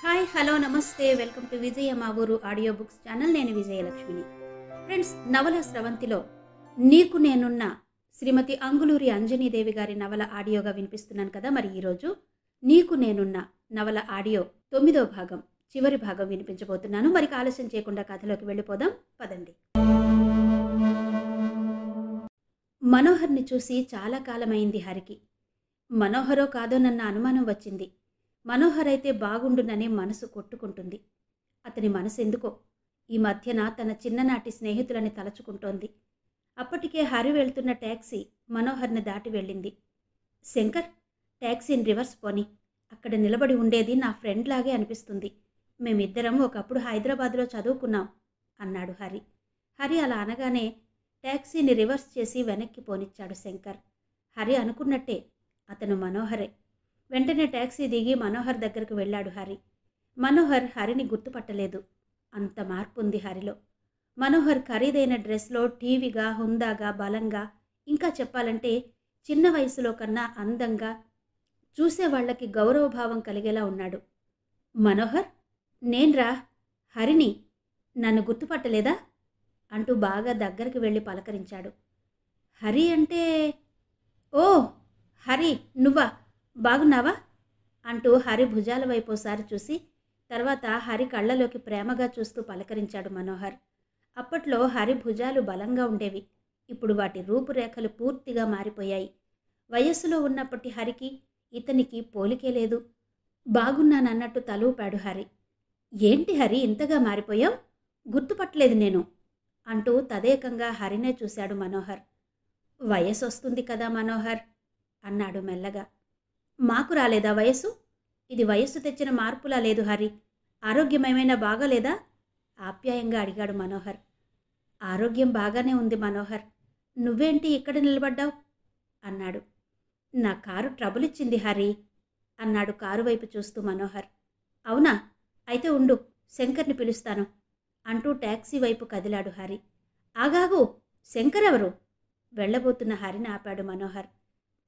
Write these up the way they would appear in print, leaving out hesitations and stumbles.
Hi hello నమస్తే welcome to విజయ మా ఊరు ఆడియో బుక్స్ ఛానల్. నేను విజయలక్ష్మిని. ఫ్రెండ్స్, నవల స్రవంతిలో నీకు నేనున్న శ్రీమతి అంగులూరి అంజనీదేవి గారి నవల ఆడియోగా వినిపిస్తున్నాను కదా. మరి ఈరోజు నీకు నేనున్న నవల ఆడియో 9వ భాగం చివరి భాగం వినిపించబోతున్నాను. మరి ఆలస్యం చేయకుండా కథలోకి వెళ్ళిపోదాం పదండి. మనోహర్ని చూసి చాలా కాలమైంది హరికి. మనోహరో కాదోనన్న అనుమానం వచ్చింది. మనోహర్ అయితే బాగుండునని మనసు కొట్టుకుంటుంది. అతని మనసు ఎందుకో ఈ మధ్యన తన చిన్ననాటి స్నేహితులని తలచుకుంటోంది. అప్పటికే హరి వెళ్తున్న ట్యాక్సీ మనోహర్ని దాటి వెళ్ళింది. శంకర్, ట్యాక్సీని రివర్స్ పోని, అక్కడ నిలబడి ఉండేది నా ఫ్రెండ్ లాగే అనిపిస్తుంది. మేమిద్దరం ఒకప్పుడు హైదరాబాద్లో చదువుకున్నాం అన్నాడు హరి. హరి అలా అనగానే ట్యాక్సీని రివర్స్ చేసి వెనక్కి పోనిచ్చాడు శంకర్. హరి అనుకున్నట్టే అతను మనోహరే. వెంటనే ట్యాక్సీ దిగి మనోహర్ దగ్గరకు వెళ్ళాడు హరి. మనోహర్ హరిని గుర్తుపట్టలేదు. అంత మార్పు ఉంది హరిలో. మనోహర్ ఖరీదైన డ్రెస్లో టీవీగా, హుందాగా, బలంగా, ఇంకా చెప్పాలంటే చిన్న వయసులో కన్నా అందంగా, చూసేవాళ్లకి గౌరవభావం కలిగేలా ఉన్నాడు. మనోహర్, నేన్రా హరిని, నన్ను గుర్తుపట్టలేదా అంటూ బాగా దగ్గరికి వెళ్ళి పలకరించాడు. హరి అంటే, ఓ హరి నువ్వా, బాగున్నావా అంటూ హరి భుజాల వైపు ఒకసారి చూసి తర్వాత హరి కళ్ళలోకి ప్రేమగా చూస్తూ పలకరించాడు మనోహర్. అప్పట్లో హరి భుజాలు బలంగా ఉండేవి. ఇప్పుడు వాటి రూపురేఖలు పూర్తిగా మారిపోయాయి. వయస్సులో ఉన్నప్పటి హరికి ఇతనికి పోలికే లేదు. బాగున్నానన్నట్టు తలూపాడు హరి. ఏంటి హరి ఇంతగా మారిపోయావు, గుర్తుపట్టలేదు నేను అంటూ తదేకంగా హరినే చూశాడు మనోహర్. వయసు వస్తుంది కదా మనోహర్ అన్నాడు మెల్లగా. మాకు రాలేదా వయస్సు? ఇది వయస్సు తెచ్చిన మార్పులా లేదు హరి. ఆరోగ్యమేమైనా బాగాలేదా ఆప్యాయంగా అడిగాడు మనోహర్. ఆరోగ్యం బాగానే ఉంది మనోహర్. నువ్వేంటి ఇక్కడ నిలబడ్డావు అన్నాడు. నా కారు ట్రబుల్ ఇచ్చింది హరి అన్నాడు కారు వైపు చూస్తూ మనోహర్. అవునా, అయితే ఉండు, శంకర్ని పిలుస్తాను అంటూ ట్యాక్సీ వైపు కదిలాడు హరి. ఆగాగు, శంకర్ ఎవరు? వెళ్ళబోతున్న హరిని ఆపాడు మనోహర్.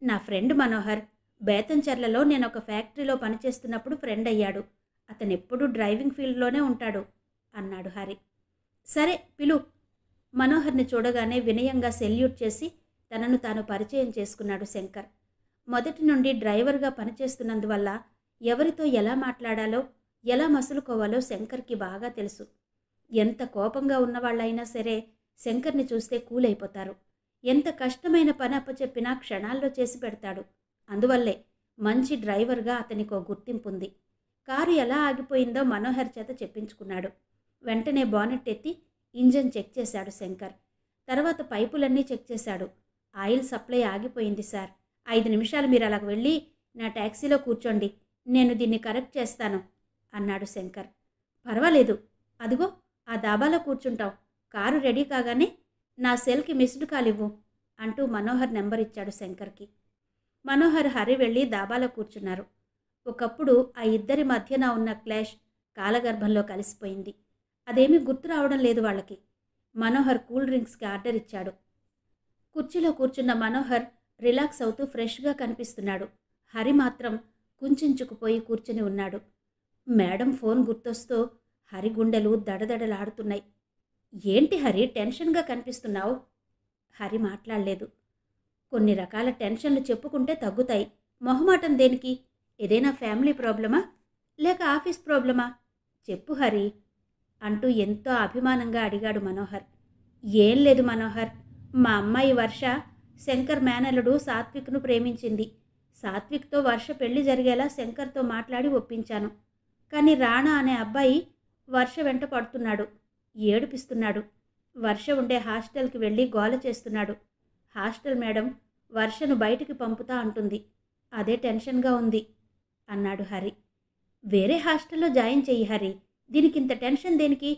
నా ఫ్రెండ్ మనోహర్. బేతంచెర్లలో నేను ఒక ఫ్యాక్టరీలో పనిచేస్తున్నప్పుడు ఫ్రెండ్ అయ్యాడు. అతను ఎప్పుడూ డ్రైవింగ్ ఫీల్డ్లోనే ఉంటాడు అన్నాడు హరి. సరే పిలు. మనోహర్ని చూడగానే వినయంగా సెల్యూట్ చేసి తనను తాను పరిచయం చేసుకున్నాడు శంకర్. మొదటి నుండి డ్రైవర్గా పనిచేస్తున్నందువల్ల ఎవరితో ఎలా మాట్లాడాలో, ఎలా మసులుకోవాలో శంకర్కి బాగా తెలుసు. ఎంత కోపంగా ఉన్నవాళ్ళైనా సరే శంకర్ని చూస్తే కూల్ అయిపోతారు. ఎంత కష్టమైన పని అప్పచెప్పినా క్షణాల్లో చేసి పెడతాడు. అందువల్లే మంచి డ్రైవర్గా అతనికో గుర్తింపు ఉంది. కారు ఎలా ఆగిపోయిందో మనోహర్ చేత చెప్పించుకున్నాడు. వెంటనే బానెట్ ఎత్తి ఇంజన్ చెక్ చేశాడు శంకర్. తర్వాత పైపులన్నీ చెక్ చేశాడు. ఆయిల్ సప్లై ఆగిపోయింది సార్. 5 నిమిషాలు మీరు అలాగ వెళ్ళి నా ట్యాక్సీలో కూర్చోండి, నేను దీన్ని కరెక్ట్ చేస్తాను అన్నాడు శంకర్. పర్వాలేదు, అదిగో ఆ దాబాలో కూర్చుంటావు. కారు రెడీ కాగానే నా సెల్కి మిస్డ్ కాల్ ఇవ్వు అంటూ మనోహర్ నెంబర్ ఇచ్చాడు శంకర్కి. మనోహర్ హరి వెళ్ళి దాబాలో కూర్చున్నారు. ఒకప్పుడు ఆ ఇద్దరి మధ్యన ఉన్న క్లాష్ కాలగర్భంలో కలిసిపోయింది. అదేమీ గుర్తు రావడం లేదు వాళ్ళకి. మనోహర్ కూల్ డ్రింక్స్కి ఆర్డర్ ఇచ్చాడు. కుర్చీలో కూర్చున్న మనోహర్ రిలాక్స్ అవుతూ ఫ్రెష్గా కనిపిస్తున్నాడు. హరి మాత్రం కుంచుకుపోయి కూర్చుని ఉన్నాడు. మేడం ఫోన్ గుర్తొస్తూ హరి గుండెలు దడదడలాడుతున్నాయి. ఏంటి హరి టెన్షన్గా కనిపిస్తున్నావు? హరి మాట్లాడలేదు. కొన్ని రకాల టెన్షన్లు చెప్పుకుంటే తగ్గుతాయి. మొహమాటం దేనికి? ఏదైనా ఫ్యామిలీ ప్రాబ్లమా లేక ఆఫీస్ ప్రాబ్లమా? చెప్పు హరి అంటూ ఎంతో అభిమానంగా అడిగాడు మనోహర్. ఏం లేదు మనోహర్, మా అమ్మాయి వర్ష శంకర్ మేనలుడు సాత్విక్ను ప్రేమించింది. సాత్విక్తో వర్ష పెళ్లి జరిగేలా శంకర్తో మాట్లాడి ఒప్పించాను. కానీ రాణా అనే అబ్బాయి వర్ష వెంట పడుతున్నాడు, ఏడిపిస్తున్నాడు. వర్ష ఉండే హాస్టల్కి వెళ్ళి గోల చేస్తున్నాడు. హాస్టల్ మేడం వర్షను బయటికి పంపుతా అంటుంది. అదే టెన్షన్గా ఉంది అన్నాడు హరి. వేరే హాస్టల్లో జాయిన్ చెయ్యి హరి, దీనికింత టెన్షన్ దేనికి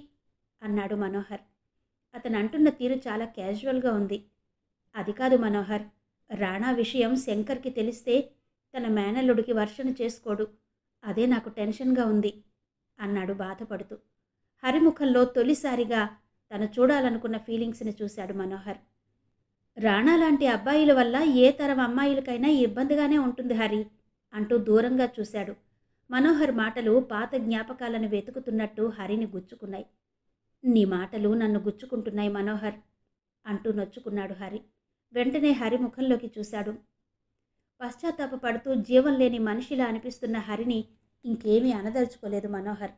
అన్నాడు మనోహర్. అతను అంటున్న తీరు చాలా క్యాజువల్గా ఉంది. అది కాదు మనోహర్, రాణా విషయం శంకర్కి తెలిస్తే తన మేనల్లుడికి వర్షను చేసుకోడు. అదే నాకు టెన్షన్గా ఉంది అన్నాడు బాధపడుతూ. హరిముఖంలో తొలిసారిగా తను చూడాలనుకున్న ఫీలింగ్స్ని చూశాడు మనోహర్. రాణా లాంటి అబ్బాయిల వల్ల ఏ తరం అమ్మాయిలకైనా ఇబ్బందిగానే ఉంటుంది హరి అంటూ దూరంగా చూశాడు. మనోహర్ మాటలు పాత జ్ఞాపకాలను వెతుకుతున్నట్టు హరిని గుచ్చుకున్నాయి. నీ మాటలు నన్ను గుచ్చుకుంటున్నాయి మనోహర్ అంటూ నొచ్చుకున్నాడు హరి. వెంటనే హరి ముఖంలోకి చూశాడు. పశ్చాత్తాపపడుతూ జీవం లేని మనిషిలా అనిపిస్తున్న హరిని ఇంకేమీ అనదలుచుకోలేదు మనోహర్.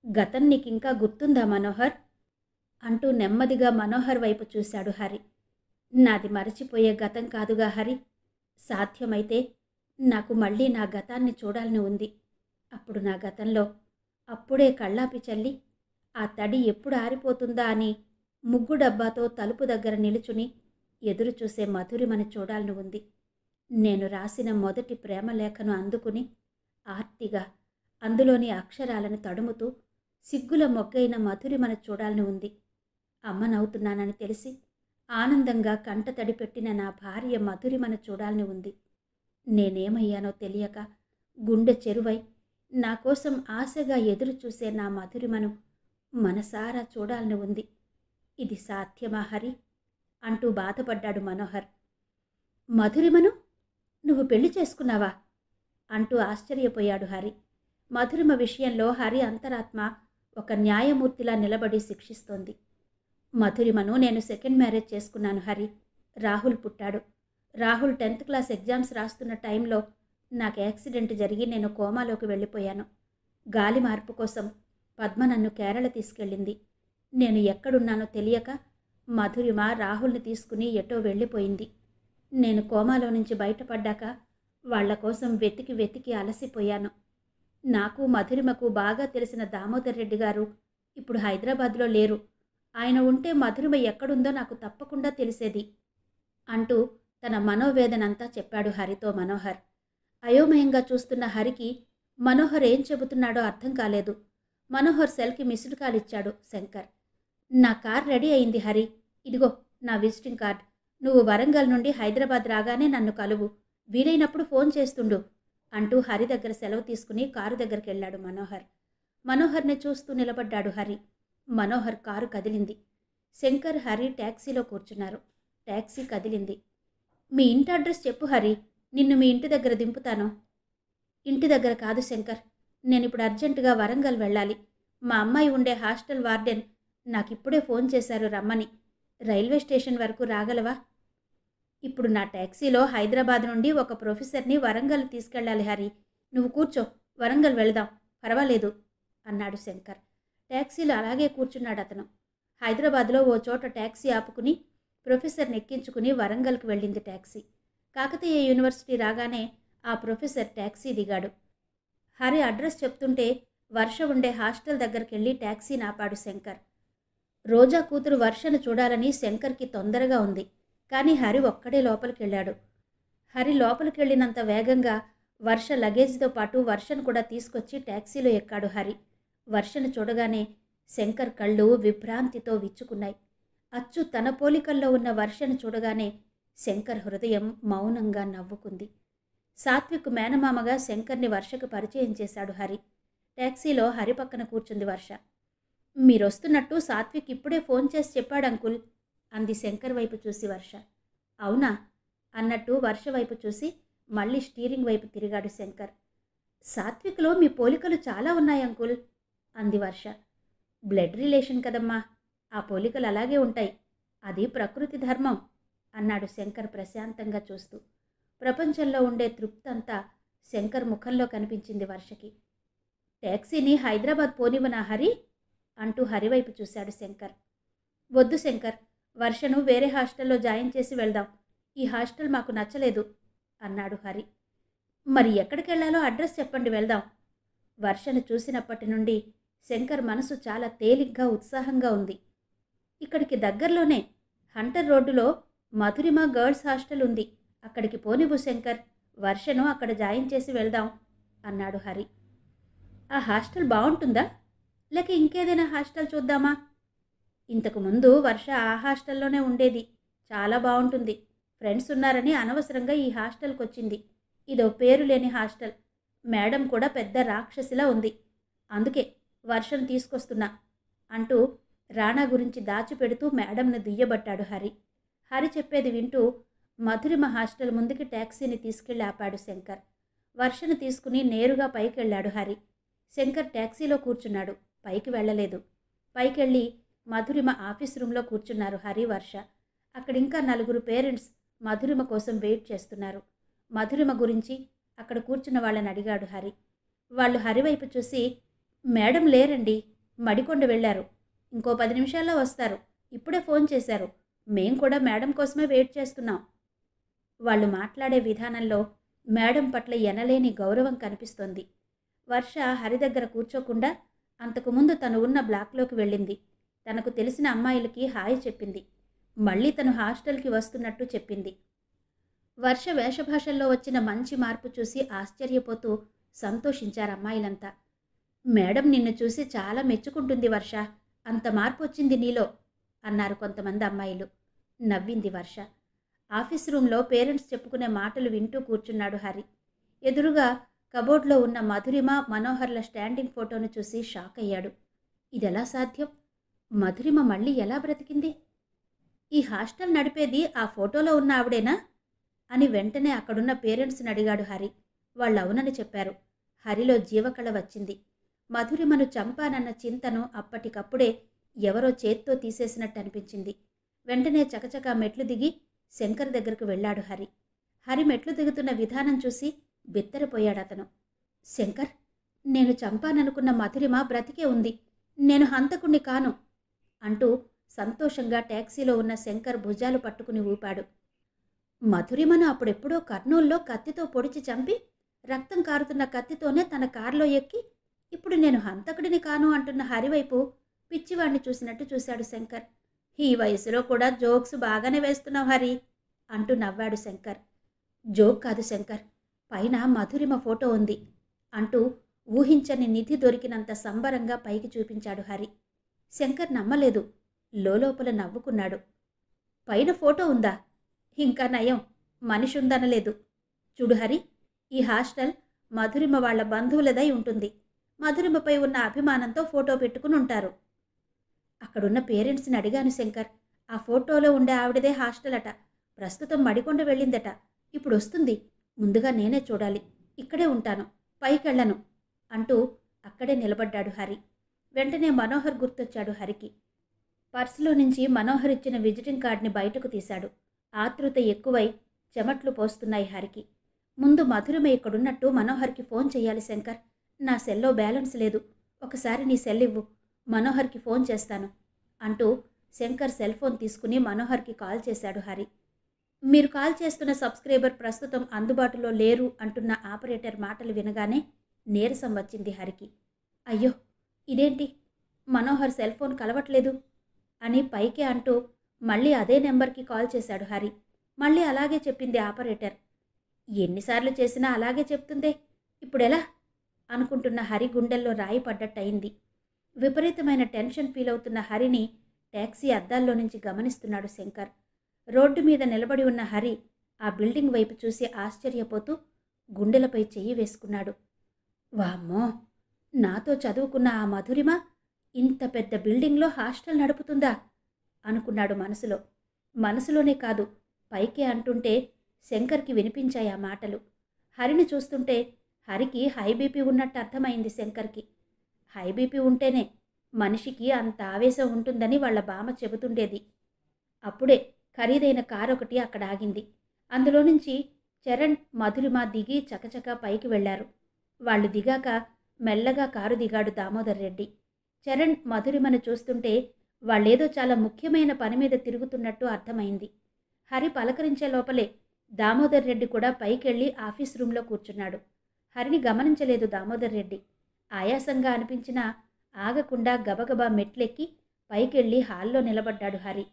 గతం నీకింకా గుర్తుందా మనోహర్ అంటూ నెమ్మదిగా మనోహర్ వైపు చూశాడు హరి. నాది మరచిపోయే గతం కాదుగా హరి. సాధ్యమైతే నాకు మళ్ళీ నా గతాన్ని చూడాలని ఉంది. అప్పుడు నా గతంలో అప్పుడే కళ్ళాపి చల్లి ఆ తడి ఎప్పుడు ఆరిపోతుందా అని ముగ్గు డబ్బాతో తలుపు దగ్గర నిలుచుని ఎదురు చూసే మధురిమను చూడాలని ఉంది. నేను రాసిన మొదటి ప్రేమలేఖను అందుకుని ఆర్తిగా అందులోని అక్షరాలను తడుముతూ సిగ్గుల మొగ్గైన మధురిమను చూడాలని ఉంది. అమ్మనవుతున్నానని తెలిసి ఆనందంగా కంటతడి పెట్టిన నా భార్య మధురిమను చూడాలని ఉంది. నేనేమయ్యానో తెలియక గుండె చెరువై నా కోసం ఆశగా ఎదురు చూసే నా మధురిమను మనసారా చూడాలని ఉంది. ఇది సాధ్యమా హరి అంటూ బాధపడ్డాడు మనోహర్. మధురిమను నువ్వు పెళ్లి చేసుకున్నావా అంటూ ఆశ్చర్యపోయాడు హరి. మధురిమ విషయంలో హరి అంతరాత్మ ఒక న్యాయమూర్తిలా నిలబడి శిక్షిస్తోంది. మధురిమను నేను సెకండ్ మ్యారేజ్ చేసుకున్నాను హరి. రాహుల్ పుట్టాడు. రాహుల్ 10th క్లాస్ ఎగ్జామ్స్ రాస్తున్న టైంలో నాకు యాక్సిడెంట్ జరిగి నేను కోమాలోకి వెళ్ళిపోయాను. గాలి మార్పు కోసం పద్మ నన్ను కేరళ తీసుకెళ్ళింది. నేను ఎక్కడున్నానో తెలియక మధురిమ రాహుల్ని తీసుకుని ఎటో వెళ్ళిపోయింది. నేను కోమాలో నుంచి బయటపడ్డాక వాళ్ల కోసం వెతికి వెతికి అలసిపోయాను. నాకు మధురిమకు బాగా తెలిసిన దామోదర్ రెడ్డి గారు ఇప్పుడు హైదరాబాద్లో లేరు. ఆయన ఉంటే మధురిమ ఎక్కడుందో నాకు తప్పకుండా తెలిసేది అంటూ తన మనోవేదనంతా చెప్పాడు హరితో మనోహర్. అయోమయంగా చూస్తున్న హరికి మనోహర్ ఏం చెబుతున్నాడో అర్థం కాలేదు. మనోహర్ సెల్కి మిస్డ్ కాల్ ఇచ్చాడు శంకర్. నా కార్ రెడీ అయింది హరి. ఇదిగో నా విజిటింగ్ కార్డ్. నువ్వు వరంగల్ నుండి హైదరాబాద్ రాగానే నన్ను కలువు. వీలైనప్పుడు ఫోన్ చేస్తుండు అంటూ హరి దగ్గర సెలవు తీసుకుని కారు దగ్గరికి వెళ్ళాడు మనోహర్. మనోహర్ని చూస్తూ నిలబడ్డాడు హరి. మనోహర్ కారు కదిలింది. శంకర్ హరి ట్యాక్సీలో కూర్చున్నారు. ట్యాక్సీ కదిలింది. మీ ఇంటి అడ్రస్ చెప్పు హరి, నిన్ను మీ ఇంటి దగ్గర దింపుతాను. ఇంటి దగ్గర కాదు శంకర్, నేనిప్పుడు అర్జెంటుగా వరంగల్ వెళ్ళాలి. మా అమ్మాయి ఉండే హాస్టల్ వార్డెన్ నాకిప్పుడే ఫోన్ చేశారు రమ్మని. రైల్వే స్టేషన్ వరకు రాగలవా? ఇప్పుడు నా ట్యాక్సీలో హైదరాబాద్ నుండి ఒక ప్రొఫెసర్ని వరంగల్ తీసుకెళ్ళాలి హరి. నువ్వు కూర్చో, వరంగల్ వెళదాం, పర్వాలేదు అన్నాడు శంకర్. ట్యాక్సీలో అలాగే కూర్చున్నాడు అతను. హైదరాబాద్లో ఓ చోట ట్యాక్సీ ఆపుకుని ప్రొఫెసర్ని ఎక్కించుకుని వరంగల్కి వెళ్ళింది ట్యాక్సీ. కాకతీయ యూనివర్సిటీ రాగానే ఆ ప్రొఫెసర్ ట్యాక్సీ దిగాడు. హరి అడ్రస్ చెప్తుంటే వర్ష ఉండే హాస్టల్ దగ్గరికి వెళ్ళి ట్యాక్సీని ఆపాడు శంకర్. రోజా కూతురు వర్షను చూడాలని శంకర్కి తొందరగా ఉంది. కానీ హరి ఒక్కడే లోపలికి వెళ్ళాడు. హరి లోపలికి వెళ్ళినంత వేగంగా వర్ష లగేజ్తో పాటు వర్షను కూడా తీసుకొచ్చి ట్యాక్సీలో ఎక్కాడు హరి. వర్షను చూడగానే శంకర్ కళ్ళు విభ్రాంతితో విచ్చుకున్నాయి. అచ్చు తన పోలికల్లో ఉన్న వర్షను చూడగానే శంకర్ హృదయం మౌనంగా నవ్వుకుంది. సాత్విక్ మేనమామగా శంకర్ని వర్షకు పరిచయం చేశాడు హరి. ట్యాక్సీలో హరి పక్కన కూర్చుంది వర్ష. మీరొస్తున్నట్టు సాత్విక్ ఇప్పుడే ఫోన్ చేసి చెప్పాడు అంకుల్ అంది శంకర్ వైపు చూసి వర్ష. అవునా అన్నట్టు వర్ష వైపు చూసి మళ్ళీ స్టీరింగ్ వైపు తిరిగాడు శంకర్. సాత్విక్లో మీ పోలికలు చాలా ఉన్నాయి అంకుల్ అంది వర్ష. బ్లడ్ రిలేషన్ కదమ్మా, ఆ పోలికలు అలాగే ఉంటాయి. అది ప్రకృతి ధర్మం అన్నాడు శంకర్ ప్రశాంతంగా చూస్తూ. ప్రపంచంలో ఉండే తృప్తంతా శంకర్ ముఖంలో కనిపించింది వర్షకి. ట్యాక్సీని హైదరాబాద్ పోనివనా హరి అంటూ హరివైపు చూశాడు శంకర్. వద్దు శంకర్, వర్షను వేరే హాస్టల్లో జాయిన్ చేసి వెళ్దాం. ఈ హాస్టల్ మాకు నచ్చలేదు అన్నాడు హరి. మరి ఎక్కడికి వెళ్లాలో అడ్రస్ చెప్పండి, వెళ్దాం. వర్షను చూసినప్పటి నుండి శంకర్ మనసు చాలా తేలిగ్గా ఉత్సాహంగా ఉంది. ఇక్కడికి దగ్గరలోనే హంటర్ రోడ్డులో మధురిమ గర్ల్స్ హాస్టల్ ఉంది. అక్కడికి పోనివ్వు శంకర్, వర్షను అక్కడ జాయిన్ చేసి వెళ్దాం అన్నాడు హరి. ఆ హాస్టల్ బాగుంటుందా, లేక ఇంకేదైనా హాస్టల్ చూద్దామా? ఇంతకుముందు వర్ష ఆ హాస్టల్లోనే ఉండేది. చాలా బాగుంటుంది. ఫ్రెండ్స్ ఉన్నారని అనవసరంగా ఈ హాస్టల్కి వచ్చింది. ఇదో పేరు లేని హాస్టల్. మేడం కూడా పెద్ద రాక్షసిలా ఉంది. అందుకే వర్షను తీసుకొస్తున్నా అంటూ రాణా గురించి దాచిపెడుతూ మేడంను దుయ్యబట్టాడు హరి. హరి చెప్పేది వింటూ మధురిమ హాస్టల్ ముందుకి ట్యాక్సీని తీసుకెళ్లి ఆపాడు శంకర్. వర్షను తీసుకుని నేరుగా పైకెళ్ళాడు హరి. శంకర్ ట్యాక్సీలో కూర్చున్నాడు. పైకి వెళ్ళలేదు. పైకెళ్ళి మధురిమ ఆఫీస్ రూమ్లో కూర్చున్నారు హరి, వర్ష. అక్కడింకా 4 పేరెంట్స్ మధురిమ కోసం వెయిట్ చేస్తున్నారు. మధురిమ గురించి అక్కడ కూర్చున్న వాళ్ళని అడిగాడు హరి. వాళ్ళు హరి వైపు చూసి, మేడం లేరండి, మడికొండ వెళ్ళారు, ఇంకో 10 నిమిషాల్లో వస్తారు, ఇప్పుడే ఫోన్ చేశారు, మేం కూడా మేడం కోసమే వెయిట్ చేస్తున్నాం. వాళ్ళు మాట్లాడే విధానంలో మేడం పట్ల ఎనలేని గౌరవం కనిపిస్తోంది. వర్ష హరి దగ్గర కూర్చోకుండా అంతకుముందు తను ఉన్న బ్లాక్లోకి వెళ్ళింది. తనకు తెలిసిన అమ్మాయిలకి హాయ్ చెప్పింది. మళ్ళీ తను హాస్టల్కి వస్తున్నట్టు చెప్పింది. వర్ష వేషభాషల్లో వచ్చిన మంచి మార్పు చూసి ఆశ్చర్యపోతూ సంతోషించారు అమ్మాయిలంతా. మేడం నిన్ను చూసి చాలా మెచ్చుకుంటుంది వర్ష, అంత మార్పు వచ్చింది నీలో అన్నారు కొంతమంది అమ్మాయిలు. నవ్వింది వర్ష. ఆఫీస్ రూమ్లో పేరెంట్స్ చెప్పుకునే మాటలు వింటూ కూర్చున్నాడు హరి. ఎదురుగా కబోర్డ్లో ఉన్న మధురిమ, మనోహర్ల స్టాండింగ్ ఫోటోను చూసి షాక్ అయ్యాడు. ఇదెలా సాధ్యం? మధురిమ మళ్ళీ ఎలా బ్రతికింది? ఈ హాస్టల్ నడిపేది ఆ ఫోటోలో ఉన్న ఆవిడేనా అని వెంటనే అక్కడున్న పేరెంట్స్ని అడిగాడు హరి. వాళ్ళు అవునని చెప్పారు. హరిలో జీవకళ వచ్చింది. మధురిమను చంపానన్న చింతను అప్పటికప్పుడే ఎవరో చేత్తో తీసేసినట్టు అనిపించింది. వెంటనే చకచకా మెట్లు దిగి శంకర్ దగ్గరకు వెళ్ళాడు హరి. హరి మెట్లు దిగుతున్న విధానం చూసి బిత్తరపోయాడతను. శంకర్, నేను చంపాననుకున్న మధురిమ బ్రతికే ఉంది, నేను హంతకుణ్ణి కాను అంటూ సంతోషంగా ట్యాక్సీలో ఉన్న శంకర్ భుజాలు పట్టుకుని ఊపాడు. మధురిమను అప్పుడెప్పుడో కర్నూల్లో కత్తితో పొడిచి చంపి రక్తం కారుతున్న కత్తితోనే తన కారులో ఎక్కి ఇప్పుడు నేను హంతకుడిని కాను అంటున్న హరివైపు పిచ్చివాణ్ణి చూసినట్టు చూశాడు శంకర్. ఈ వయసులో కూడా జోక్స్ బాగానే వేస్తున్నావు హరి అంటూ నవ్వాడు శంకర్. జోక్ కాదు శంకర్, పైన మధురిమ ఫోటో ఉంది అంటూ ఊహించని నిధి దొరికినంత సంబరంగా పైకి చూపించాడు హరి. శంకర్ నమ్మలేదు. లోలోపల నవ్వుకున్నాడు. పైన ఫోటో ఉందా? ఇంకా నయం, మనిషి ఉందనలేదు. చూడు హరి, ఈ హాస్టల్ మధురిమ వాళ్ళ బంధువులదై ఉంటుంది. మధురిమపై ఉన్న అభిమానంతో ఫోటో పెట్టుకుని ఉంటారు. అక్కడున్న పేరెంట్స్ని అడిగాను శంకర్. ఆ ఫోటోలో ఉండే ఆవిడదే హాస్టల్ అట. ప్రస్తుతం మడికొండ వెళ్ళిందట. ఇప్పుడు వస్తుంది. ముందుగా నేనే చూడాలి. ఇక్కడే ఉంటాను, పైకెళ్ళను అంటూ అక్కడే నిలబడ్డాడు హరి. వెంటనే మనోహర్ గుర్తొచ్చాడు హరికి. పర్సులో నుంచి మనోహర్ ఇచ్చిన విజిటింగ్ కార్డ్ని బయటకు తీశాడు. ఆతృత ఎక్కువై చెమట్లు పోస్తున్నాయి హరికి. ముందు మధురిమ ఇక్కడున్నట్టు మనోహర్కి ఫోన్ చెయ్యాలి శంకర్. నా సెల్లో బ్యాలెన్స్ లేదు, ఒకసారి నీ సెల్ ఇవ్వు, మనోహర్కి ఫోన్ చేస్తాను అంటూ శంకర్ సెల్ ఫోన్ తీసుకుని మనోహర్కి కాల్ చేశాడు హరి. మీరు కాల్ చేస్తున్న సబ్స్క్రైబర్ ప్రస్తుతం అందుబాటులో లేరు అంటున్న ఆపరేటర్ మాటలు వినగానే నీరసం వచ్చింది హరికి. అయ్యో, ఇదేంటి, మనోహర్ సెల్ ఫోన్ కలవట్లేదు అని పైకే అంటూ మళ్ళీ అదే నెంబర్కి కాల్ చేశాడు హరి. మళ్ళీ అలాగే చెప్పింది ఆపరేటర్. ఎన్నిసార్లు చేసినా అలాగే చెప్తుందే, ఇప్పుడెలా అనుకుంటున్న హరి గుండెల్లో రాయి పడ్డట్టయింది. విపరీతమైన టెన్షన్ ఫీల్ అవుతున్న హరిని ట్యాక్సీ అద్దాల్లో నుంచి గమనిస్తున్నాడు శంకర్. రోడ్డు మీద నిలబడి ఉన్న హరి ఆ బిల్డింగ్ వైపు చూసి ఆశ్చర్యపోతూ గుండెలపై చెయ్యి వేసుకున్నాడు. వామ్మో, నాతో చదువుకున్న ఆ మధురిమ ఇంత పెద్ద బిల్డింగ్లో హాస్టల్ నడుపుతుందా అనుకున్నాడు మనసులో. మనసులోనే కాదు, పైకే అంటుంటే శంకర్కి వినిపించాయి ఆ మాటలు. హరిని చూస్తుంటే హరికి హై బీపీ ఉన్నట్టు అర్థమైంది శంకర్కి. హై బీపీ ఉంటేనే మనిషికి అంత ఆవేశం ఉంటుందని వాళ్ళ బామ్మ చెబుతుండేది. అప్పుడే ఖరీదైన కారు ఒకటి అక్కడ ఆగింది. అందులో నుంచి చరణ్, మధురిమ దిగి చకచకా పైకి వెళ్లారు. వాళ్ళు దిగాక మెల్లగా కారు దిగాడు దామోదర్ రెడ్డి. చరణ్, మధురిమను చూస్తుంటే వాళ్ళేదో చాలా ముఖ్యమైన పని మీద తిరుగుతున్నట్టు అర్థమైంది. హరి పలకరించే లోపలే దామోదర్ రెడ్డి కూడా పైకెళ్ళి ఆఫీస్ రూమ్లో కూర్చున్నాడు. హరిని గమనించలేదు దామోదర్ రెడ్డి. ఆయాసంగా అనిపించినా ఆగకుండా గబగబా మెట్లెక్కి పైకెళ్ళి హాల్లో నిలబడ్డాడు హరి.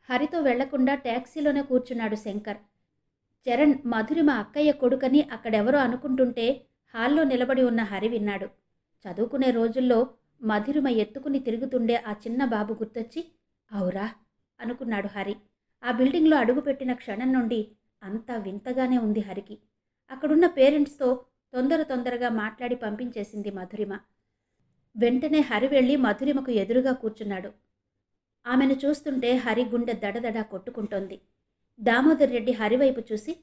హరితో వెళ్లకుండా ట్యాక్సీలోనే కూర్చున్నాడు శంకర్. చరణ్ మధురిమ అక్కయ్య కొడుకని అక్కడెవరో అనుకుంటుంటే హాల్లో నిలబడి ఉన్న హరి విన్నాడు. చదువుకునే రోజుల్లో మధురిమ ఎత్తుకుని తిరుగుతుండే ఆ చిన్న బాబు గుర్తొచ్చి అవురా అనుకున్నాడు హరి. ఆ బిల్డింగ్లో అడుగుపెట్టిన క్షణం నుండి అంతా వింతగానే ఉంది హరికి. అక్కడున్న పేరెంట్స్తో తొందరగా మాట్లాడి పంపించేసింది మధురిమ. వెంటనే హరి వెళ్ళి మధురిమకు ఎదురుగా కూర్చున్నాడు. ఆమెను చూస్తుంటే హరి గుండె దడదడా కొట్టుకుంటోంది. దామోదర్ రెడ్డి హరివైపు చూసి,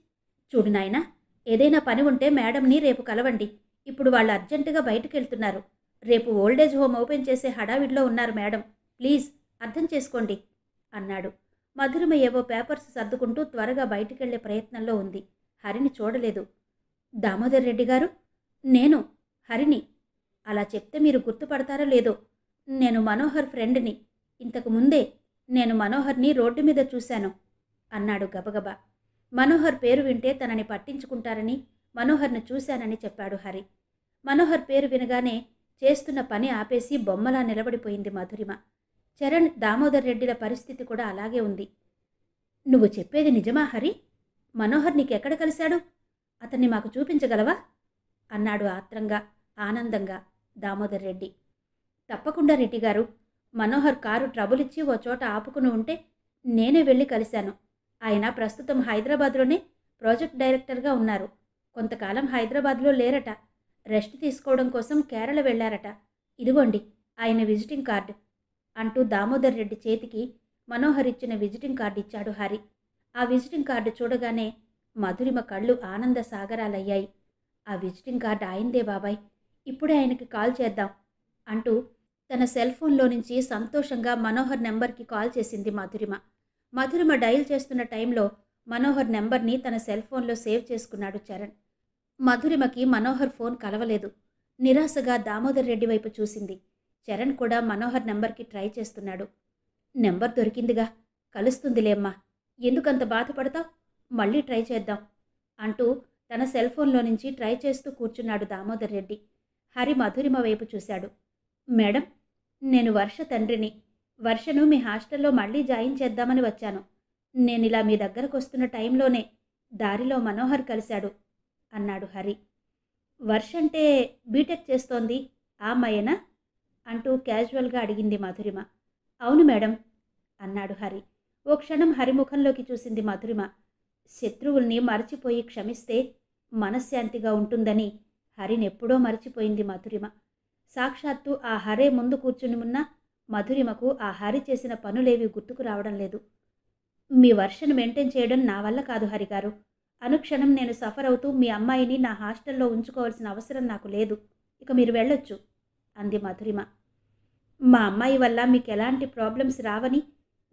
చూడు నాయనా, ఏదైనా పని ఉంటే మేడంని రేపు కలవండి. ఇప్పుడు వాళ్ళు అర్జెంటుగా బయటకెళ్తున్నారు. రేపు ఓల్డేజ్ హోమ్ ఓపెన్ చేసే హడావిడిలో ఉన్నారు మేడం. ప్లీజ్ అర్థం చేసుకోండి అన్నాడు. మధురిమ ఏవో పేపర్స్ సర్దుకుంటూ త్వరగా బయటికెళ్లే ప్రయత్నంలో ఉంది. హరిని చూడలేదు. దామోదర్ రెడ్డి గారు, నేను హరిని. అలా చెప్తే మీరు గుర్తుపడతారో లేదో, నేను మనోహర్ ఫ్రెండ్ని. ఇంతకు ముందే నేను మనోహర్ని రోడ్డు మీద చూశాను అన్నాడు గబగబా. మనోహర్ పేరు వింటే తనని పట్టించుకుంటారని, మనోహర్ను చూశానని చెప్పాడు హరి. మనోహర్ పేరు వినగానే చేస్తున్న పని ఆపేసి బొమ్మలా నిలబడిపోయింది మధురిమ. చరణ్, దామోదర్ రెడ్డిల పరిస్థితి కూడా అలాగే ఉంది. నువ్వు చెప్పేది నిజమా హరి? మనోహర్ నీకెక్కడ కలిశాడు? అతన్ని మాకు చూపించగలవా అన్నాడు ఆత్రంగా, ఆనందంగా దామోదర్ రెడ్డి. తప్పకుండా రెడ్డిగారు. మనోహర్ కారు ట్రబుల్ ఇచ్చి ఓ చోట ఆపుకుని ఉంటే నేనే వెళ్ళి కలిశాను. ఆయన ప్రస్తుతం హైదరాబాద్లోనే ప్రాజెక్ట్ డైరెక్టర్గా ఉన్నారు. కొంతకాలం హైదరాబాద్లో లేరట. రెస్ట్ తీసుకోవడం కోసం కేరళ వెళ్లారట. ఇదిగోండి ఆయన విజిటింగ్ కార్డు అంటూ దామోదర్ రెడ్డి చేతికి మనోహర్ ఇచ్చిన విజిటింగ్ కార్డు ఇచ్చాడు హరి. ఆ విజిటింగ్ కార్డు చూడగానే మధురిమ కళ్ళు ఆనంద సాగరాలయ్యాయి. ఆ విజిటింగ్ కార్డు ఆయనదే బాబాయ్, ఇప్పుడే ఆయనకి కాల్ చేద్దాం అంటూ తన సెల్ ఫోన్లో నుంచి సంతోషంగా మనోహర్ నెంబర్కి కాల్ చేసింది మధురిమ. మధురిమ డయల్ చేస్తున్న టైంలో మనోహర్ నెంబర్ని తన సెల్ ఫోన్లో సేవ్ చేసుకున్నాడు చరణ్. మధురిమకి మనోహర్ ఫోన్ కలవలేదు. నిరాశగా దామోదర్ రెడ్డి వైపు చూసింది. చరణ్ కూడా మనోహర్ నెంబర్కి ట్రై చేస్తున్నాడు. నెంబర్ దొరికిందిగా, కలుస్తుందిలేమ్మా, ఎందుకంత బాధపడతావు, మళ్ళీ ట్రై చేద్దాం అంటూ తన సెల్ ఫోన్లో నుంచి ట్రై చేస్తూ కూర్చున్నాడు దామోదర్ రెడ్డి. హరి మధురిమ వైపు చూశాడు. మేడం, నేను వర్ష తండ్రిని. వర్షను మీ హాస్టల్లో మళ్ళీ జాయిన్ చేద్దామని వచ్చాను. నేనిలా మీ దగ్గరకు వస్తున్న టైంలోనే దారిలో మనోహర్ కలిశాడు అన్నాడు హరి. వర్ష అంటే బీటెక్ చేస్తోంది ఆ అమ్మాయేనా అంటూ క్యాజువల్గా అడిగింది మధురిమ. అవును మేడం అన్నాడు హరి. ఓ క్షణం హరిముఖంలోకి చూసింది మధురిమ. శత్రువుల్ని మరచిపోయి క్షమిస్తే మనశ్శాంతిగా ఉంటుందని హరినెప్పుడో మరచిపోయింది మధురిమ. సాక్షాత్తు ఆ హరే ముందు కూర్చుని ఉన్న మధురిమకు ఆ హరి చేసిన పనులేవి గుర్తుకు రావడం లేదు. మీ వర్షను మెయింటైన్ చేయడం నా వల్ల కాదు హరిగారు. అనుక్షణం నేను సఫర్ అవుతూ మీ అమ్మాయిని నా హాస్టల్లో ఉంచుకోవాల్సిన అవసరం నాకు లేదు. ఇక మీరు వెళ్ళొచ్చు అంది మధురిమ. మా అమ్మాయి వల్ల మీకు ఎలాంటి ప్రాబ్లమ్స్ రావని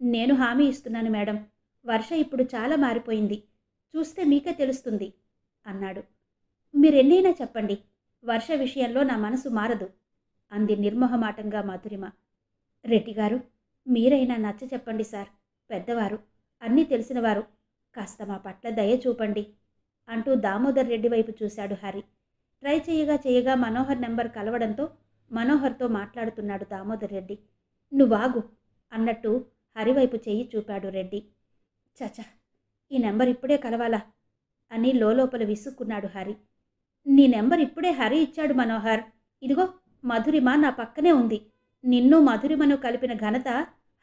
నేను హామీ ఇస్తున్నాను మేడం. వర్ష ఇప్పుడు చాలా మారిపోయింది. చూస్తే మీకే తెలుస్తుంది అన్నాడు. మీరెన్నైనా చెప్పండి, వర్ష విషయంలో నా మనసు మారదు అంది నిర్మోహమాటంగా మధురిమ. రెడ్డిగారు, మీరైనా నచ్చ చెప్పండి సార్. పెద్దవారు, అన్నీ తెలిసినవారు. కాస్త మా పట్ల దయ చూపండి అంటూ దామోదర్ రెడ్డి వైపు చూశాడు హరి. ట్రై చేయగా మనోహర్ నెంబర్ కలవడంతో మనోహర్తో మాట్లాడుతున్నాడు దామోదర్ రెడ్డి. నువ్వాగు అన్నట్టు హరివైపు చెయ్యి చూపాడు రెడ్డి. చచా, ఈ నెంబర్ ఇప్పుడే కలవాలా అని లోపల విసుక్కున్నాడు హరి. నీ నెంబర్ ఇప్పుడే హరి ఇచ్చాడు మనోహర్. ఇదిగో మధురిమ నా పక్కనే ఉంది. నిన్ను మధురిమను కలిపిన ఘనత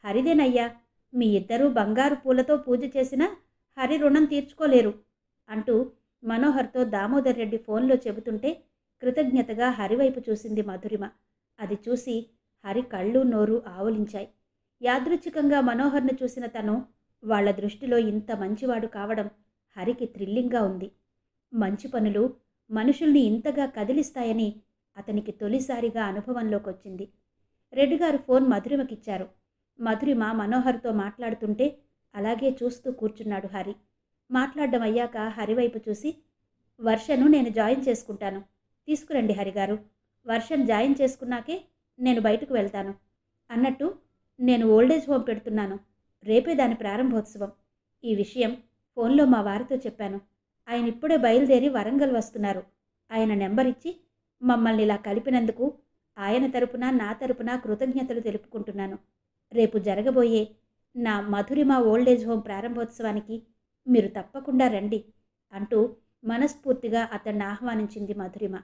హరిదేనయ్యా. మీ ఇద్దరూ బంగారు పూలతో పూజ చేసినా హరి రుణం తీర్చుకోలేరు అంటూ మనోహర్తో దామోదర్ రెడ్డి ఫోన్లో చెబుతుంటే కృతజ్ఞతగా హరివైపు చూసింది మధురిమ. అది చూసి హరి కళ్ళు నోరు ఆవులించాయి. యాదృచ్ఛికంగా మనోహర్ను చూసిన తను వాళ్ల దృష్టిలో ఇంత మంచివాడు కావడం హరికి థ్రిల్లింగ్గా ఉంది. మంచి పనులు మనుషుల్ని ఇంతగా కదిలిస్తాయని అతనికి తొలిసారిగా అనుభవంలోకొచ్చింది. రెడ్డిగారు ఫోన్ మధురిమకిచ్చారు. మధురిమ మనోహర్తో మాట్లాడుతుంటే అలాగే చూస్తూ కూర్చున్నాడు హరి. మాట్లాడడం అయ్యాక హరివైపు చూసి, వర్షను నేను జాయిన్ చేసుకుంటాను, తీసుకురండి హరిగారు. వర్షను జాయిన్ చేసుకున్నాకే నేను బయటకు వెళ్తాను. అన్నట్టు నేను ఓల్డేజ్ హోమ్ పెడుతున్నాను. రేపే దాని ప్రారంభోత్సవం. ఈ విషయం ఫోన్లో మా వారితో చెప్పాను. ఆయన ఇప్పుడే బయలుదేరి వరంగల్ వస్తున్నారు. ఆయన నెంబర్ ఇచ్చి మమ్మల్ని ఇలా కలిపినందుకు ఆయన తరపున నా తరపున కృతజ్ఞతలు తెలుపుకుంటున్నాను. రేపు జరగబోయే నా మధురిమ ఓల్డేజ్ హోమ్ ప్రారంభోత్సవానికి మీరు తప్పకుండా రండి అంటూ మనస్ఫూర్తిగా అతన్ని ఆహ్వానించింది మధురిమ.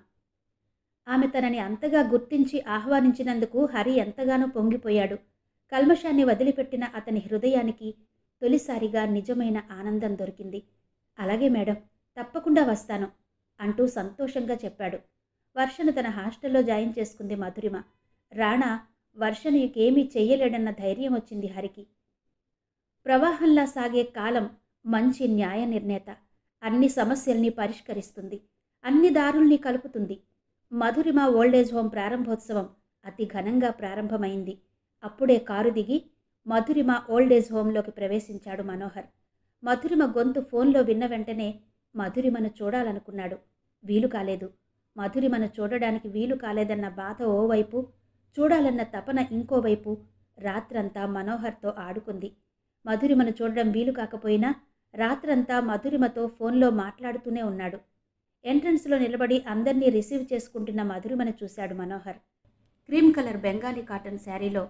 ఆమె తనని అంతగా గుర్తించి ఆహ్వానించినందుకు హరి ఎంతగానో పొంగిపోయాడు. కల్మషాన్ని వదిలిపెట్టిన అతని హృదయానికి తొలిసారిగా నిజమైన ఆనందం దొరికింది. అలాగే మేడం, తప్పకుండా వస్తాను అంటూ సంతోషంగా చెప్పాడు. వర్షను తన హాస్టల్లో జాయిన్ చేసుకుంది మధురిమ. రాణా వర్షను ఇకేమీ చెయ్యలేడన్న ధైర్యం వచ్చింది హరికి. ప్రవాహంలా సాగే కాలం మంచి న్యాయ నిర్ణేత. అన్ని సమస్యల్ని పరిష్కరిస్తుంది. అన్ని దారుల్ని కలుపుతుంది. మధురిమ ఓల్డేజ్ హోమ్ ప్రారంభోత్సవం అతి ఘనంగా ప్రారంభమైంది. అప్పుడే కారు దిగి మధురిమ ఓల్డేజ్ హోంలోకి ప్రవేశించాడు మనోహర్. మధురిమ గొంతు ఫోన్లో విన్న వెంటనే మధురిమను చూడాలనుకున్నాడు. వీలు కాలేదు. మధురిమను చూడడానికి వీలు కాలేదన్న బాధ ఓవైపు, చూడాలన్న తపన ఇంకోవైపు రాత్రంతా మనోహర్తో ఆడుకుంది. మధురిమను చూడడం వీలు కాకపోయినా రాత్రంతా మధురిమతో ఫోన్లో మాట్లాడుతూనే ఉన్నాడు. ఎంట్రన్స్లో నిలబడి అందర్నీ రిసీవ్ చేసుకుంటున్న మధురిమను చూశాడు Manohar. Cream colour Bengali cotton శారీలో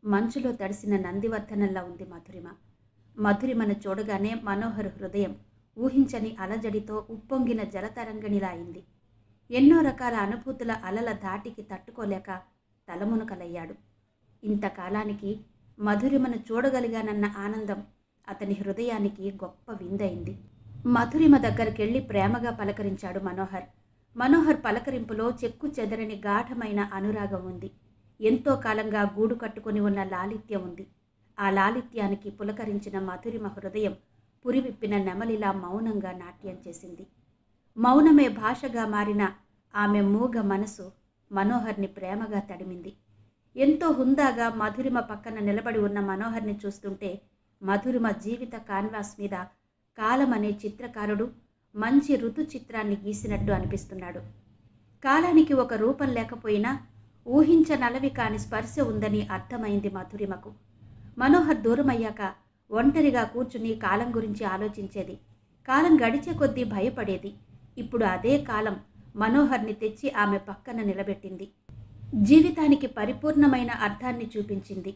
మంచులో తడిసిన నందివర్ధనంలా ఉంది మధురిమ. మధురిమను చూడగానే మనోహర్ హృదయం ఊహించని అలజడితో ఉప్పొంగిన జలతరంగిణిలా అయింది. ఎన్నో రకాల అనుభూతుల అలల ధాటికి తట్టుకోలేక తలమునకలయ్యాడు. ఇంతకాలానికి మధురిమను చూడగలిగానన్న ఆనందం అతని హృదయానికి గొప్ప విందైంది. మధురిమ దగ్గరికెళ్ళి ప్రేమగా పలకరించాడు మనోహర్. మనోహర్ పలకరింపులో చెక్కు చెదరని గాఢమైన అనురాగం ఉంది. ఎంతో కాలంగా గూడు కట్టుకుని ఉన్న లాలిత్యం ఉంది. ఆ లాలిత్యానికి పులకరించిన మధురిమ హృదయం పురివిప్పిన నెమలిలా మౌనంగా నాట్యం చేసింది. మౌనమే భాషగా మారిన ఆమె మూగ మనసు మనోహర్ని ప్రేమగా తడిమింది. ఎంతో హుందాగా మధురిమ పక్కన నిలబడి ఉన్న మనోహర్ని చూస్తుంటే మధురిమ జీవిత కాన్వాస్ మీద కాలమనే చిత్రకారుడు మంచి ఋతు చిత్రాన్ని గీసినట్టు అనిపిస్తున్నాడు. కాలానికి ఒక రూపం లేకపోయినా ఊహించనలవి కాని స్పర్శ ఉందని అర్థమైంది మధురిమకు. మనోహర్ దూరమయ్యాక ఒంటరిగా కూర్చుని కాలం గురించి ఆలోచించేది. కాలం గడిచే కొద్దీ భయపడేది. ఇప్పుడు అదే కాలం మనోహర్ని తెచ్చి ఆమె పక్కన నిలబెట్టింది. జీవితానికి పరిపూర్ణమైన అర్థాన్ని చూపించింది.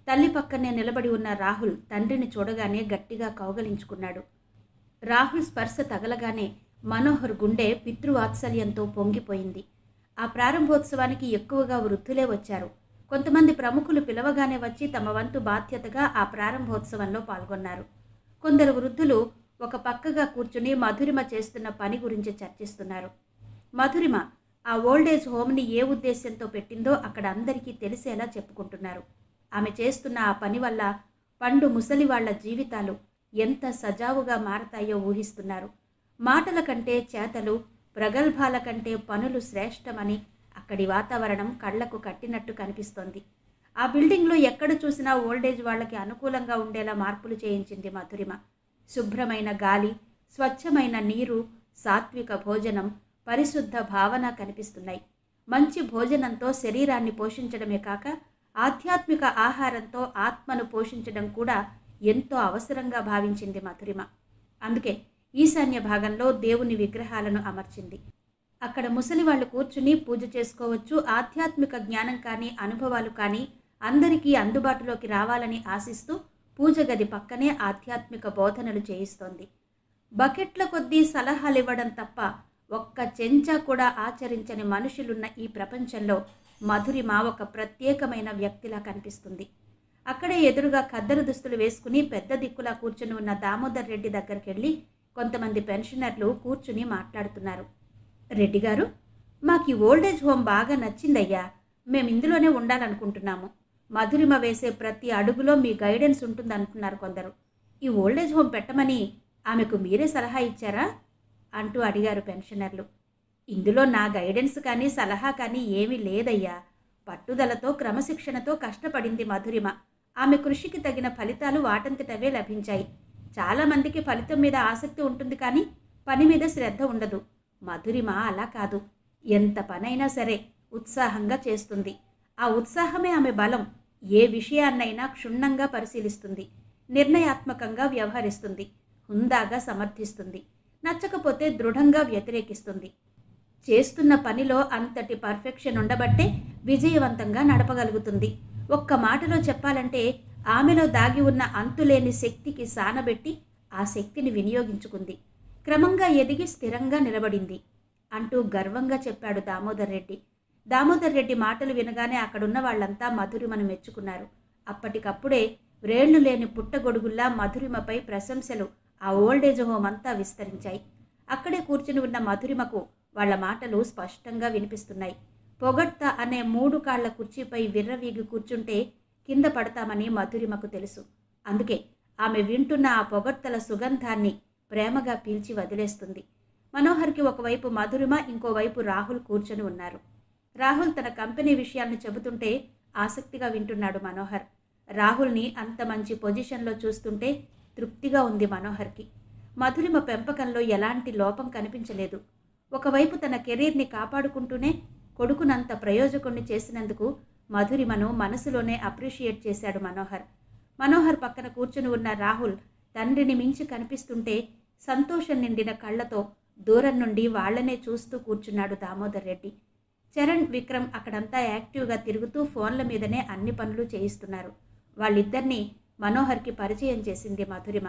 తల్లి పక్కనే నిలబడి ఉన్న రాహుల్ తండ్రిని చూడగానే గట్టిగా కౌగలించుకున్నాడు. రాహుల్ స్పర్శ తగలగానే మనోహర్ గుండె పితృవాత్సల్యంతో పొంగిపోయింది. ఆ ప్రారంభోత్సవానికి ఎక్కువగా వృద్ధులే వచ్చారు. కొంతమంది ప్రముఖులు పిలవగానే వచ్చి తమ వంతు బాధ్యతగా ఆ ప్రారంభోత్సవంలో పాల్గొన్నారు. కొందరు వృద్ధులు ఒక పక్కగా కూర్చుని మధురిమ చేస్తున్న పని గురించి చర్చిస్తున్నారు. మధురిమ ఆ ఓల్డేజ్ హోమ్ని ఏ ఉద్దేశంతో పెట్టిందో అక్కడ అందరికీ తెలిసేలా చెప్పుకుంటున్నారు. ఆమె చేస్తున్న ఆ పని వల్ల పండు ముసలి వాళ్ల జీవితాలు ఎంత సజావుగా మారతాయో ఊహిస్తున్నారు. మాటల కంటే చేతలు, ప్రగల్భాల కంటే పనులు శ్రేష్టమని అక్కడి వాతావరణం కళ్లకు కట్టినట్టు కనిపిస్తోంది. ఆ బిల్డింగ్లో ఎక్కడ చూసినా ఓల్డేజ్ వాళ్లకి అనుకూలంగా ఉండేలా మార్పులు చేయించింది మధురిమ. శుభ్రమైన గాలి, స్వచ్ఛమైన నీరు, సాత్విక భోజనం, పరిశుద్ధ భావన కనిపిస్తున్నాయి. మంచి భోజనంతో శరీరాన్ని పోషించడమే కాక ఆధ్యాత్మిక ఆహారంతో ఆత్మను పోషించడం కూడా ఎంతో అవసరంగా భావించింది మధురిమ. అందుకే ఈశాన్య భాగంలో దేవుని విగ్రహాలను అమర్చింది. అక్కడ ముసలి వాళ్ళు కూర్చుని పూజ చేసుకోవచ్చు. ఆధ్యాత్మిక జ్ఞానం కానీ అనుభవాలు కానీ అందరికీ అందుబాటులోకి రావాలని ఆశిస్తూ పూజ గది పక్కనే ఆధ్యాత్మిక బోధనలు చేయిస్తోంది. బకెట్ల కొద్దీ సలహాలివ్వడం తప్ప ఒక్క చెంచా కూడా ఆచరించని మనుషులున్న ఈ ప్రపంచంలో మధురిమ ఒక ప్రత్యేకమైన వ్యక్తిలా కనిపిస్తుంది. అక్కడే ఎదురుగా ఖద్దరు దుస్తులు వేసుకుని పెద్ద దిక్కులా కూర్చుని ఉన్న దామోదర్ రెడ్డి దగ్గరికి వెళ్ళి కొంతమంది పెన్షనర్లు కూర్చుని మాట్లాడుతున్నారు. రెడ్డి గారు, మాకు ఈ ఓల్డేజ్ హోమ్ బాగా నచ్చిందయ్యా. మేము ఇందులోనే ఉండాలనుకుంటున్నాము. మధురిమ వేసే ప్రతి అడుగులో మీ గైడెన్స్ ఉంటుందంటున్నారు కొందరు. ఈ ఓల్డేజ్ హోమ్ పెట్టమని ఆమెకు మీరే సలహా ఇచ్చారా అంటూ అడిగారు పెన్షనర్లు. ఇందులో నా గైడెన్స్ కానీ సలహా కానీ ఏమీ లేదయ్యా. పట్టుదలతో క్రమశిక్షణతో కష్టపడింది మధురిమ. ఆమె కృషికి తగిన ఫలితాలు వాటంతటవే లభించాయి. చాలామందికి ఫలితం మీద ఆసక్తి ఉంటుంది కానీ పని మీద శ్రద్ధ ఉండదు. మధురిమ అలా కాదు. ఎంత పనైనా సరే ఉత్సాహంగా చేస్తుంది. ఆ ఉత్సాహమే ఆమె బలం. ఏ విషయాన్నైనా క్షుణ్ణంగా పరిశీలిస్తుంది, నిర్ణయాత్మకంగా వ్యవహరిస్తుంది, హుందాగా సమర్థిస్తుంది, నచ్చకపోతే దృఢంగా వ్యతిరేకిస్తుంది. చేస్తున్న పనిలో అంతటి పర్ఫెక్షన్ ఉండబట్టే విజయవంతంగా నడపగలుగుతుంది. ఒక్క మాటలో చెప్పాలంటే ఆమెలో దాగి ఉన్న అంతులేని శక్తికి సానబెట్టి ఆ శక్తిని వినియోగించుకుంది. క్రమంగా ఎదిగి స్థిరంగా నిలబడింది అంటూ గర్వంగా చెప్పాడు దామోదర్ రెడ్డి. దామోదర్ రెడ్డి మాటలు వినగానే అక్కడున్న వాళ్లంతా మధురిమను మెచ్చుకున్నారు. అప్పటికప్పుడే వ్రేళ్లు లేని పుట్టగొడుగుల్లా మధురిమపై ప్రశంసలు ఆ ఓల్డేజ్ హోమ్ అంతా విస్తరించాయి. అక్కడే కూర్చుని ఉన్న మధురిమకు వాళ్ల మాటలు స్పష్టంగా వినిపిస్తున్నాయి. పొగడ్త అనే 3 కాళ్ల కుర్చీపై విర్రవీగి కూర్చుంటే కింద పడతామని మధురిమకు తెలుసు. అందుకే ఆమె వింటున్న ఆ పొగడ్తల సుగంధాన్ని ప్రేమగా పీల్చి వదిలేస్తుంది. మనోహర్కి ఒకవైపు మధురిమ, ఇంకోవైపు రాహుల్ కూర్చొని ఉన్నారు. రాహుల్ తన కంపెనీ విషయాలను చెబుతుంటే ఆసక్తిగా వింటున్నాడు మనోహర్. రాహుల్ని అంత మంచి పొజిషన్లో చూస్తుంటే తృప్తిగా ఉంది మనోహర్కి. మధురిమ పెంపకంలో ఎలాంటి లోపం కనిపించలేదు. ఒకవైపు తన కెరీర్ని కాపాడుకుంటూనే కొడుకునంత ప్రయోజకుణ్ణి చేసినందుకు మధురిమను మనసులోనే అప్రిషియేట్ చేశాడు మనోహర్. మనోహర్ పక్కన కూర్చుని ఉన్న రాహుల్ తండ్రిని మించి కనిపిస్తుంటే సంతోషం నిండిన కళ్ళతో దూరం నుండి వాళ్లనే చూస్తూ కూర్చున్నాడు దామోదర్ రెడ్డి. చరణ్, విక్రమ్ అక్కడంతా యాక్టివ్గా తిరుగుతూ ఫోన్ల మీదనే అన్ని పనులు చేయిస్తున్నారు. వాళ్ళిద్దరినీ మనోహర్కి పరిచయం చేసింది మధురిమ.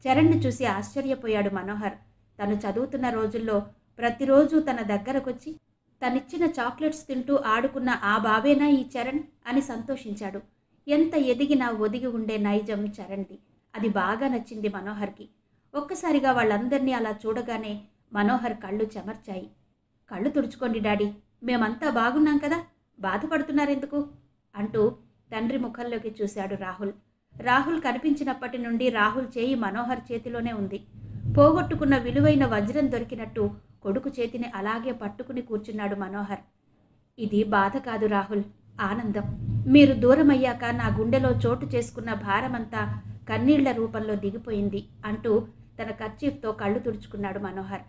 చరణ్ని చూసి ఆశ్చర్యపోయాడు మనోహర్. తను చదువుతున్న రోజుల్లో ప్రతిరోజు తన దగ్గరకొచ్చి తనిచ్చిన చాక్లెట్స్ తింటూ ఆడుకున్న ఆ బాబేనా ఈ చరణ్ అని సంతోషించాడు. ఎంత ఎదిగినా ఒదిగి ఉండే నైజం చరణ్ది. అది బాగా నచ్చింది మనోహర్కి. ఒక్కసారిగా వాళ్ళందరినీ అలా చూడగానే మనోహర్ కళ్ళు చెమర్చాయి. కళ్ళు తుడుచుకోండి డాడీ, మేమంతా బాగున్నాం కదా, బాధపడుతున్నారెందుకు అంటూ తండ్రి ముఖంలోకి చూశాడు రాహుల్. రాహుల్ కనిపించినప్పటి నుండి రాహుల్ చేయి మనోహర్ చేతిలోనే ఉంది. పోగొట్టుకున్న విలువైన వజ్రం దొరికినట్టు కొడుకు చేతిని అలాగే పట్టుకుని కూర్చున్నాడు మనోహర్. ఇది బాధ కాదు రాహుల్, ఆనందం. మీరు దూరమయ్యాక నా గుండెలో చోటు చేసుకున్న భారమంతా కన్నీళ్ల రూపంలో దిగిపోయింది అంటూ తన కర్చీఫ్తో కళ్ళు తుడుచుకున్నాడు మనోహర్.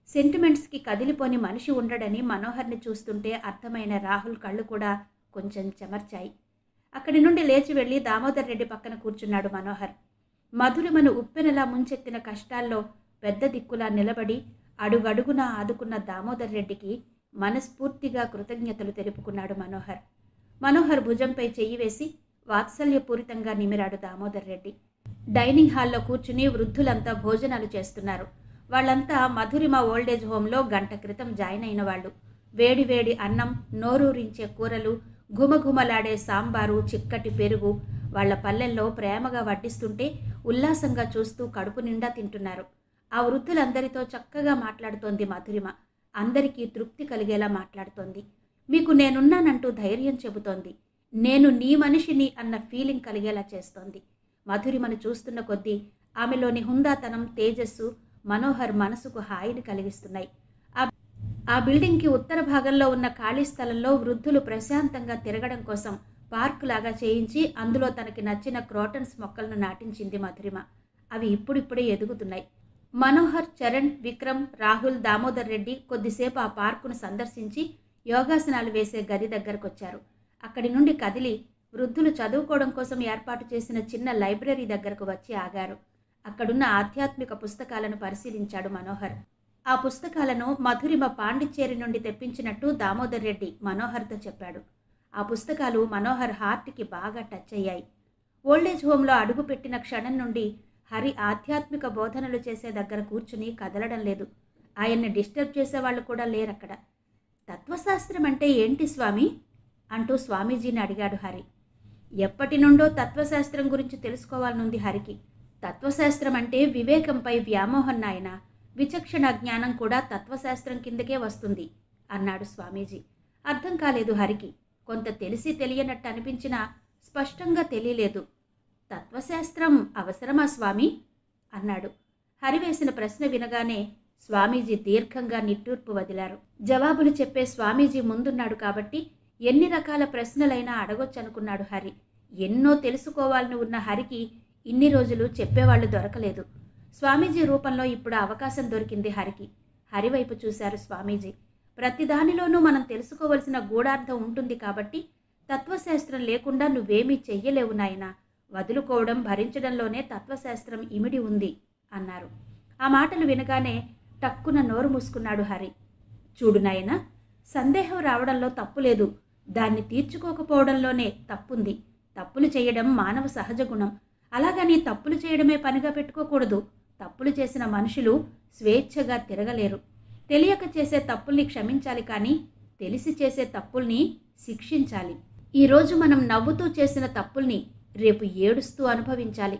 సెంటిమెంట్స్కి కదిలిపోని మనిషి ఉండడని మనోహర్ని చూస్తుంటే అర్థమైన రాహుల్ కళ్ళు కూడా కొంచెం చెమర్చాయి. అక్కడి నుండి లేచి వెళ్ళి దామోదర్ రెడ్డి పక్కన కూర్చున్నాడు మనోహర్. మధురిమను ఉప్పెనలా ముంచెత్తిన కష్టాల్లో పెద్ద దిక్కులా నిలబడి అడుగడుగునా ఆదుకున్న దామోదర్ రెడ్డికి మనస్ఫూర్తిగా కృతజ్ఞతలు తెలుపుకున్నాడు మనోహర్. మనోహర్ భుజంపై చెయ్యి వేసి వాత్సల్యపూరితంగా నిమిరాడు దామోదర్ రెడ్డి. డైనింగ్ హాల్లో కూర్చుని వృద్ధులంతా భోజనాలు చేస్తున్నారు. వాళ్ళంతా మధురిమ ఓల్డేజ్ హోంలో గంట క్రితం జాయిన్ అయిన వాళ్ళు. వేడివేడి అన్నం, నోరూరించే కూరలు, ఘుమఘుమలాడే సాంబారు, చిక్కటి పెరుగు వాళ్ల పల్లెల్లో ప్రేమగా వడ్డిస్తుంటే ఉల్లాసంగా చూస్తూ కడుపు నిండా తింటున్నారు. ఆ వృద్ధులందరితో చక్కగా మాట్లాడుతోంది మధురిమ. అందరికీ తృప్తి కలిగేలా మాట్లాడుతోంది. మీకు నేనున్నానంటూ ధైర్యం చెబుతోంది. నేను నీ మనిషిని అన్న ఫీలింగ్ కలిగేలా చేస్తోంది. మధురిమను చూస్తున్న కొద్దీ ఆమెలోని హుందాతనం, తేజస్సు మనోహర్ మనసుకు హాయిని కలిగిస్తున్నాయి. ఆ బిల్డింగ్కి ఉత్తర భాగంలో ఉన్న ఖాళీ స్థలంలో వృద్ధులు ప్రశాంతంగా తిరగడం కోసం పార్క్ లాగా చేయించి అందులో తనకి నచ్చిన క్రోటన్స్ మొక్కలను నాటించింది మధురిమ. అవి ఇప్పుడిప్పుడే ఎదుగుతున్నాయి. మనోహర్, చరణ్, విక్రమ్, రాహుల్, దామోదర్ రెడ్డి కొద్దిసేపు ఆ పార్కును సందర్శించి యోగాసనాలు వేసే గది దగ్గరకొచ్చారు. అక్కడి నుండి కదిలి వృద్ధులు చదువుకోవడం కోసం ఏర్పాటు చేసిన చిన్న లైబ్రరీ దగ్గరకు వచ్చి ఆగారు. అక్కడున్న ఆధ్యాత్మిక పుస్తకాలను పరిశీలించాడు మనోహర్. ఆ పుస్తకాలను మధురిమ పాండిచ్చేరి నుండి తెప్పించినట్టు దామోదర్ రెడ్డి మనోహర్తో చెప్పాడు. ఆ పుస్తకాలు మనోహర్ హార్ట్కి బాగా టచ్ అయ్యాయి. ఓల్డేజ్ హోంలో అడుగుపెట్టిన క్షణం నుండి హరి ఆధ్యాత్మిక బోధనలు చేసే దగ్గర కూర్చుని కదలడం లేదు. ఆయన్ని డిస్టర్బ్ చేసేవాళ్ళు కూడా లేరక్కడ. తత్వశాస్త్రం అంటే ఏంటి స్వామి అంటూ స్వామీజీని అడిగాడు హరి. ఎప్పటి నుండో తత్వశాస్త్రం గురించి తెలుసుకోవాలనుంది హరికి. తత్వశాస్త్రం అంటే వివేకంపై వ్యామోహం నాయన, విచక్షణ జ్ఞానం కూడా తత్వశాస్త్రం కిందకే వస్తుంది అన్నాడు స్వామీజీ. అర్థం కాలేదు హరికి. కొంత తెలిసి తెలియనట్టు అనిపించినా స్పష్టంగా తెలియలేదు. తత్వశాస్త్రం అవసరమా స్వామి అన్నాడు. హరి వేసిన ప్రశ్న వినగానే స్వామీజీ దీర్ఘంగా నిట్టూర్పు వదిలారు. జవాబులు చెప్పే స్వామీజీ ముందున్నాడు కాబట్టి ఎన్ని రకాల ప్రశ్నలైనా అడగొచ్చనుకున్నాడు హరి. ఎన్నో తెలుసుకోవాలని ఉన్న హరికి ఇన్ని రోజులు చెప్పేవాళ్లు దొరకలేదు. స్వామీజీ రూపంలో ఇప్పుడు అవకాశం దొరికింది హరికి. హరివైపు చూశారు స్వామీజీ. ప్రతిదానిలోనూ మనం తెలుసుకోవలసిన గూఢార్థం ఉంటుంది కాబట్టి తత్వశాస్త్రం లేకుండా నువ్వేమీ చెయ్యలేవు నాయనా, వదులుకోవడం భరించడంలోనే తత్వశాస్త్రం ఇమిడి ఉంది అన్నారు. ఆ మాటలు వినగానే టక్కున నోరు మూసుకున్నాడు హరి. చూడు నాయనా, సందేహం రావడంలో తప్పులేదు, దాన్ని తీర్చుకోకపోవడంలోనే తప్పుంది. తప్పులు చేయడం మానవ సహజ గుణం. అలాగని తప్పులు చేయడమే పనిగా పెట్టుకోకూడదు. తప్పులు చేసిన మనుషులు స్వేచ్ఛగా తిరగలేరు. తెలియక చేసే తప్పుల్ని క్షమించాలి, కానీ తెలిసి చేసే తప్పుల్ని శిక్షించాలి. ఈరోజు మనం నవ్వుతూ చేసిన తప్పుల్ని రేపు ఏడుస్తూ అనుభవించాలి.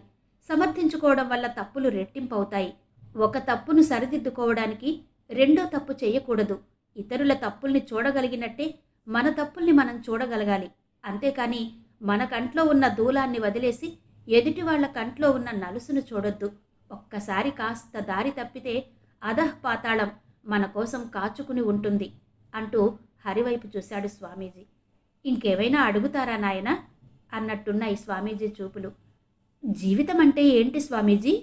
సమర్థించుకోవడం వల్ల తప్పులు రెట్టింపవుతాయి. ఒక తప్పును సరిదిద్దుకోవడానికి రెండో తప్పు చేయకూడదు. ఇతరుల తప్పుల్ని చూడగలిగినట్టే మన తప్పుల్ని మనం చూడగలగాలి. అంతేకాని మన కంట్లో ఉన్న దూలాన్ని వదిలేసి ఎదుటి వాళ్ల కంట్లో ఉన్న నలుసును చూడొద్దు. ఒక్కసారి కాస్త దారి తప్పితే అధఃపాతాళం మన కోసం కాచుకుని ఉంటుంది అంటూ హరివైపు చూశాడు స్వామీజీ. ఇంకేమైనా అడుగుతారా నాయనా అన్నట్టున్నాయి స్వామీజీ చూపులు. జీవితం అంటే ఏంటి స్వామీజీ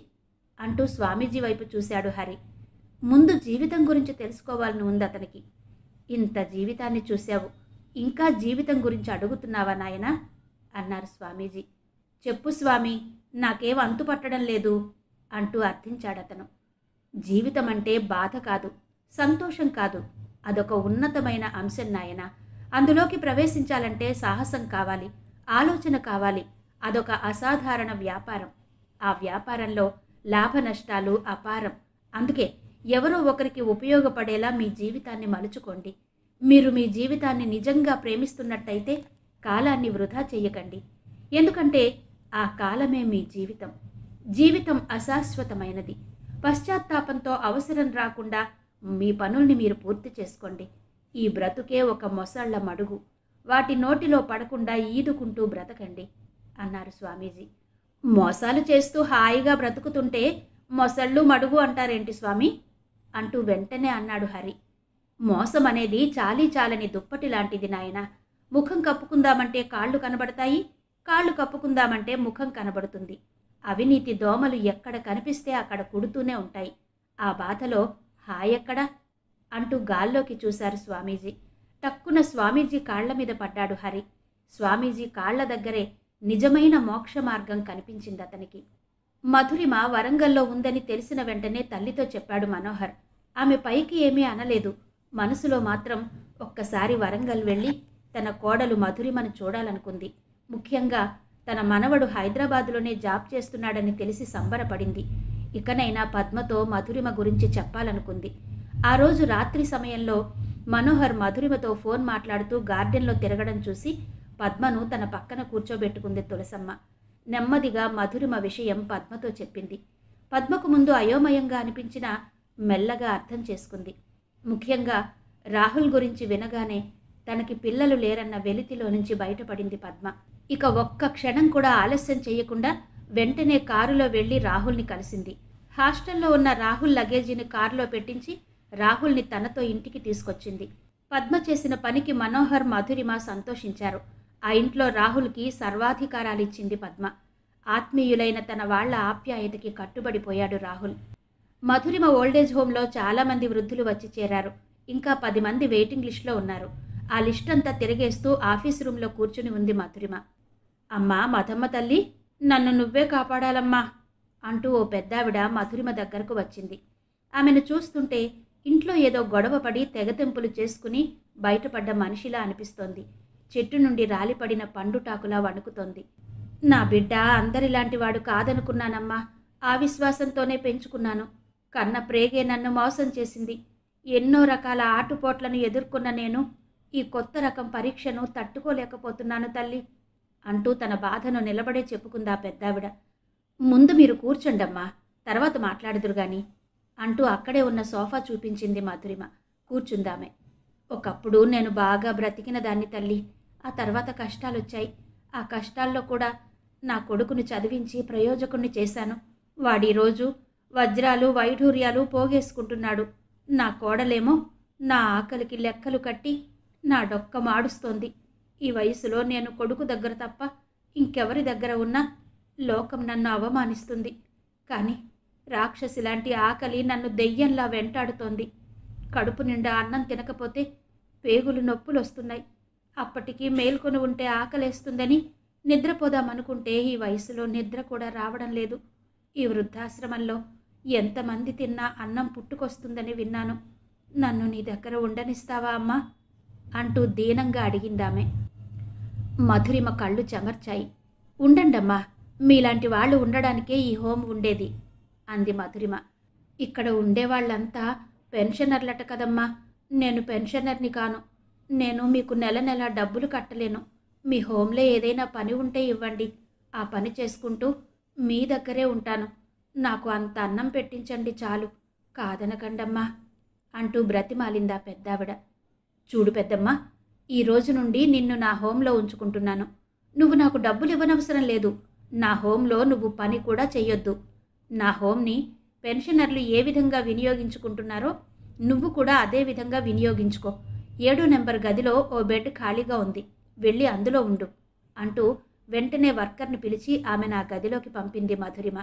అంటూ స్వామీజీ వైపు చూశాడు హరి. ముందు జీవితం గురించి తెలుసుకోవాలని ఉంది అతనికి. ఇంత జీవితాన్ని చూశావు, ఇంకా జీవితం గురించి అడుగుతున్నావా నాయనా అన్నారు స్వామీజీ. చెప్పు స్వామి, నాకేం అంతు పట్టడం లేదు అంటూ అర్థించాడతను. జీవితం అంటే బాధ కాదు, సంతోషం కాదు, అదొక ఉన్నతమైన అంశం నాయనా. అందులోకి ప్రవేశించాలంటే సాహసం కావాలి, ఆలోచన కావాలి. అదొక అసాధారణ వ్యాపారం. ఆ వ్యాపారంలో లాభ నష్టాలు అపారం. అందుకే ఎవరో ఒకరికి ఉపయోగపడేలా మీ జీవితాన్ని మలుచుకోండి. మీరు మీ జీవితాన్ని నిజంగా ప్రేమిస్తున్నట్టయితే కాలాన్ని వృధా చెయ్యకండి. ఎందుకంటే ఆ కాలమే మీ జీవితం. జీవితం అశాశ్వతమైనది. పశ్చాత్తాపంతో అవసరం రాకుండా మీ పనుల్ని మీరు పూర్తి చేసుకోండి. ఈ బ్రతుకే ఒక మొసళ్ల మడుగు. వాటి నోటిలో పడకుండా ఈదుకుంటూ బ్రతకండి అన్నారు స్వామీజీ. మోసాలు చేస్తూ హాయిగా బ్రతుకుతుంటే మొసళ్ళు మడుగు అంటారేంటి స్వామి అంటూ వెంటనే అన్నాడు హరి. మోసం అనేది చాలీ చాలని దుప్పటి లాంటిది నాయనా. ముఖం కప్పుకుందామంటే కాళ్ళు కనబడతాయి, కాళ్ళు కప్పుకుందామంటే ముఖం కనబడుతుంది. అవినీతి దోమలు ఎక్కడ కనిపిస్తే అక్కడ కుడుతూనే ఉంటాయి. ఆ బాధలో హాయెక్కడా అంటూ గాల్లోకి చూశారు స్వామీజీ. టక్కున స్వామీజీ కాళ్ల మీద పడ్డాడు హరి. స్వామీజీ కాళ్ల దగ్గరే నిజమైన మోక్ష మార్గం కనిపించింది అతనికి. మధురిమ వరంగల్లో ఉందని తెలిసిన వెంటనే తల్లితో చెప్పాడు మనోహర్. ఆమె పైకి ఏమీ అనలేదు. మనసులో మాత్రం ఒక్కసారి వరంగల్ వెళ్ళి తన కోడలు మధురిమను చూడాలనుకుంది. ముఖ్యంగా తన మనవడు హైదరాబాదులోనే జాబ్ చేస్తున్నాడని తెలిసి సంబరపడింది. ఇకనైనా పద్మతో మధురిమ గురించి చెప్పాలనుకుంది. ఆ రోజు రాత్రి సమయంలో మనోహర్ మధురిమతో ఫోన్ మాట్లాడుతూ గార్డెన్లో తిరగడం చూసి పద్మను తన పక్కన కూర్చోబెట్టుకుంది తులసమ్మ. నెమ్మదిగా మధురిమ విషయం పద్మతో చెప్పింది. పద్మకు ముందు అయోమయంగా అనిపించినా మెల్లగా అర్థం చేసుకుంది. ముఖ్యంగా రాహుల్ గురించి వినగానే తనకి పిల్లలు లేరన్న వెలితిలో నుంచి బయటపడింది పద్మ. ఇక ఒక్క క్షణం కూడా ఆలస్యం చేయకుండా వెంటనే కారులో వెళ్లి రాహుల్ని కలిసింది. హాస్టల్లో ఉన్న రాహుల్ లగేజీని కారులో పెట్టించి రాహుల్ని తనతో ఇంటికి తీసుకొచ్చింది. పద్మ చేసిన పనికి మనోహర్, మధురిమ సంతోషించారు. ఆ ఇంట్లో రాహుల్కి సర్వాధికారాలిచ్చింది పద్మ. ఆత్మీయులైన తన వాళ్ల ఆప్యాయతకి కట్టుబడిపోయాడు రాహుల్. మధురిమ ఓల్డేజ్ హోంలో చాలామంది వృద్ధులు వచ్చి చేరారు. ఇంకా 10 మంది వెయిటింగ్ లిస్టులో ఉన్నారు. ఆ లిస్ట్ అంతా తిరిగేస్తూ ఆఫీస్ రూమ్లో కూర్చుని ఉంది మధురిమ. అమ్మా మధమ్మ తల్లి, నన్ను నువ్వే కాపాడాలమ్మా అంటూ ఓ పెద్దావిడ మధురిమ దగ్గరకు వచ్చింది. ఆమెను చూస్తుంటే ఇంట్లో ఏదో గొడవపడి తెగతెంపులు చేసుకుని బయటపడ్డ మనిషిలా అనిపిస్తోంది. చెట్టు నుండి రాలిపడిన పండుటాకులా వణుకుతోంది. నా బిడ్డ అందరిలాంటివాడు కాదనుకున్నానమ్మా. ఆ విశ్వాసంతోనే పెంచుకున్నాను. కన్న ప్రేగే నన్ను మోసం చేసింది. ఎన్నో రకాల ఆటుపోట్లను ఎదుర్కొన్న నేను ఈ కొత్త రకం పరీక్షను తట్టుకోలేకపోతున్నాను తల్లి అంటూ తన బాధను నిలబడే చెప్పుకుందా పెద్దావిడ. ముందు మీరు కూర్చోండమ్మా, తర్వాత మాట్లాడుదురు గాని అంటూ అక్కడే ఉన్న సోఫా చూపించింది మధురిమ. కూర్చుందామే. ఒకప్పుడు నేను బాగా బ్రతికిన దాన్ని తల్లి. ఆ తర్వాత కష్టాలొచ్చాయి. ఆ కష్టాల్లో కూడా నా కొడుకును చదివించి ప్రయోజకుణ్ణి చేశాను. వాడి రోజు వజ్రాలు వైఢూర్యాలు పోగేసుకుంటున్నాడు. నా కోడలేమో నా ఆకలికి లెక్కలు కట్టి నా డొక్క మాడుస్తోంది. ఈ వయసులో నేను కొడుకు దగ్గర తప్ప ఇంకెవరి దగ్గర ఉన్నా లోకం నన్ను అవమానిస్తుంది. కానీ రాక్షసిలాంటి ఆకలి నన్ను దెయ్యంలా వెంటాడుతోంది. కడుపు నిండా అన్నం తినకపోతే పేగులు నొప్పులొస్తున్నాయి. అప్పటికి మేల్కొని ఉంటే ఆకలేస్తుందని నిద్రపోదామనుకుంటే ఈ వయసులో నిద్ర కూడా రావడం లేదు. ఈ వృద్ధాశ్రమంలో ఎంతమంది తిన్నా అన్నం పుట్టుకొస్తుందని విన్నాను. నన్ను నీ దగ్గర ఉండనిస్తావా అమ్మా అంటూ దీనంగా అడిగిందామె. మధురిమ కళ్ళు చెమర్చాయి. ఉండండమ్మా, మీలాంటి వాళ్ళు ఉండడానికే ఈ హోం ఉండేది అంది మధురిమ. ఇక్కడ ఉండేవాళ్ళంతా పెన్షనర్లట కదమ్మా. నేను పెన్షనర్ని కాను. నేను మీకు నెల నెల డబ్బులు కట్టలేను. మీ హోంలో ఏదైనా పని ఉంటే ఇవ్వండి. ఆ పని చేసుకుంటూ మీ దగ్గరే ఉంటాను. నాకు అంత అన్నం పెట్టించండి చాలు, కాదనకండమ్మా అంటూ బ్రతిమాలిందా పెద్దావిడ. చూడు పెద్దమ్మా, ఈ రోజు నుండి నిన్ను నా హోంలో ఉంచుకుంటున్నాను. నువ్వు నాకు డబ్బులు ఇవ్వనవసరం లేదు. నా హోంలో నువ్వు పని కూడా చెయ్యొద్దు. నా హోమ్ని పెన్షనర్లు ఏ విధంగా వినియోగించుకుంటున్నారో నువ్వు కూడా అదే విధంగా వినియోగించుకో. 7 నెంబర్ గదిలో ఓ బెడ్ ఖాళీగా ఉంది, వెళ్ళి అందులో ఉండు అంటూ వెంటనే వర్కర్ని పిలిచి ఆమెను ఆ గదిలోకి పంపింది మధురిమ.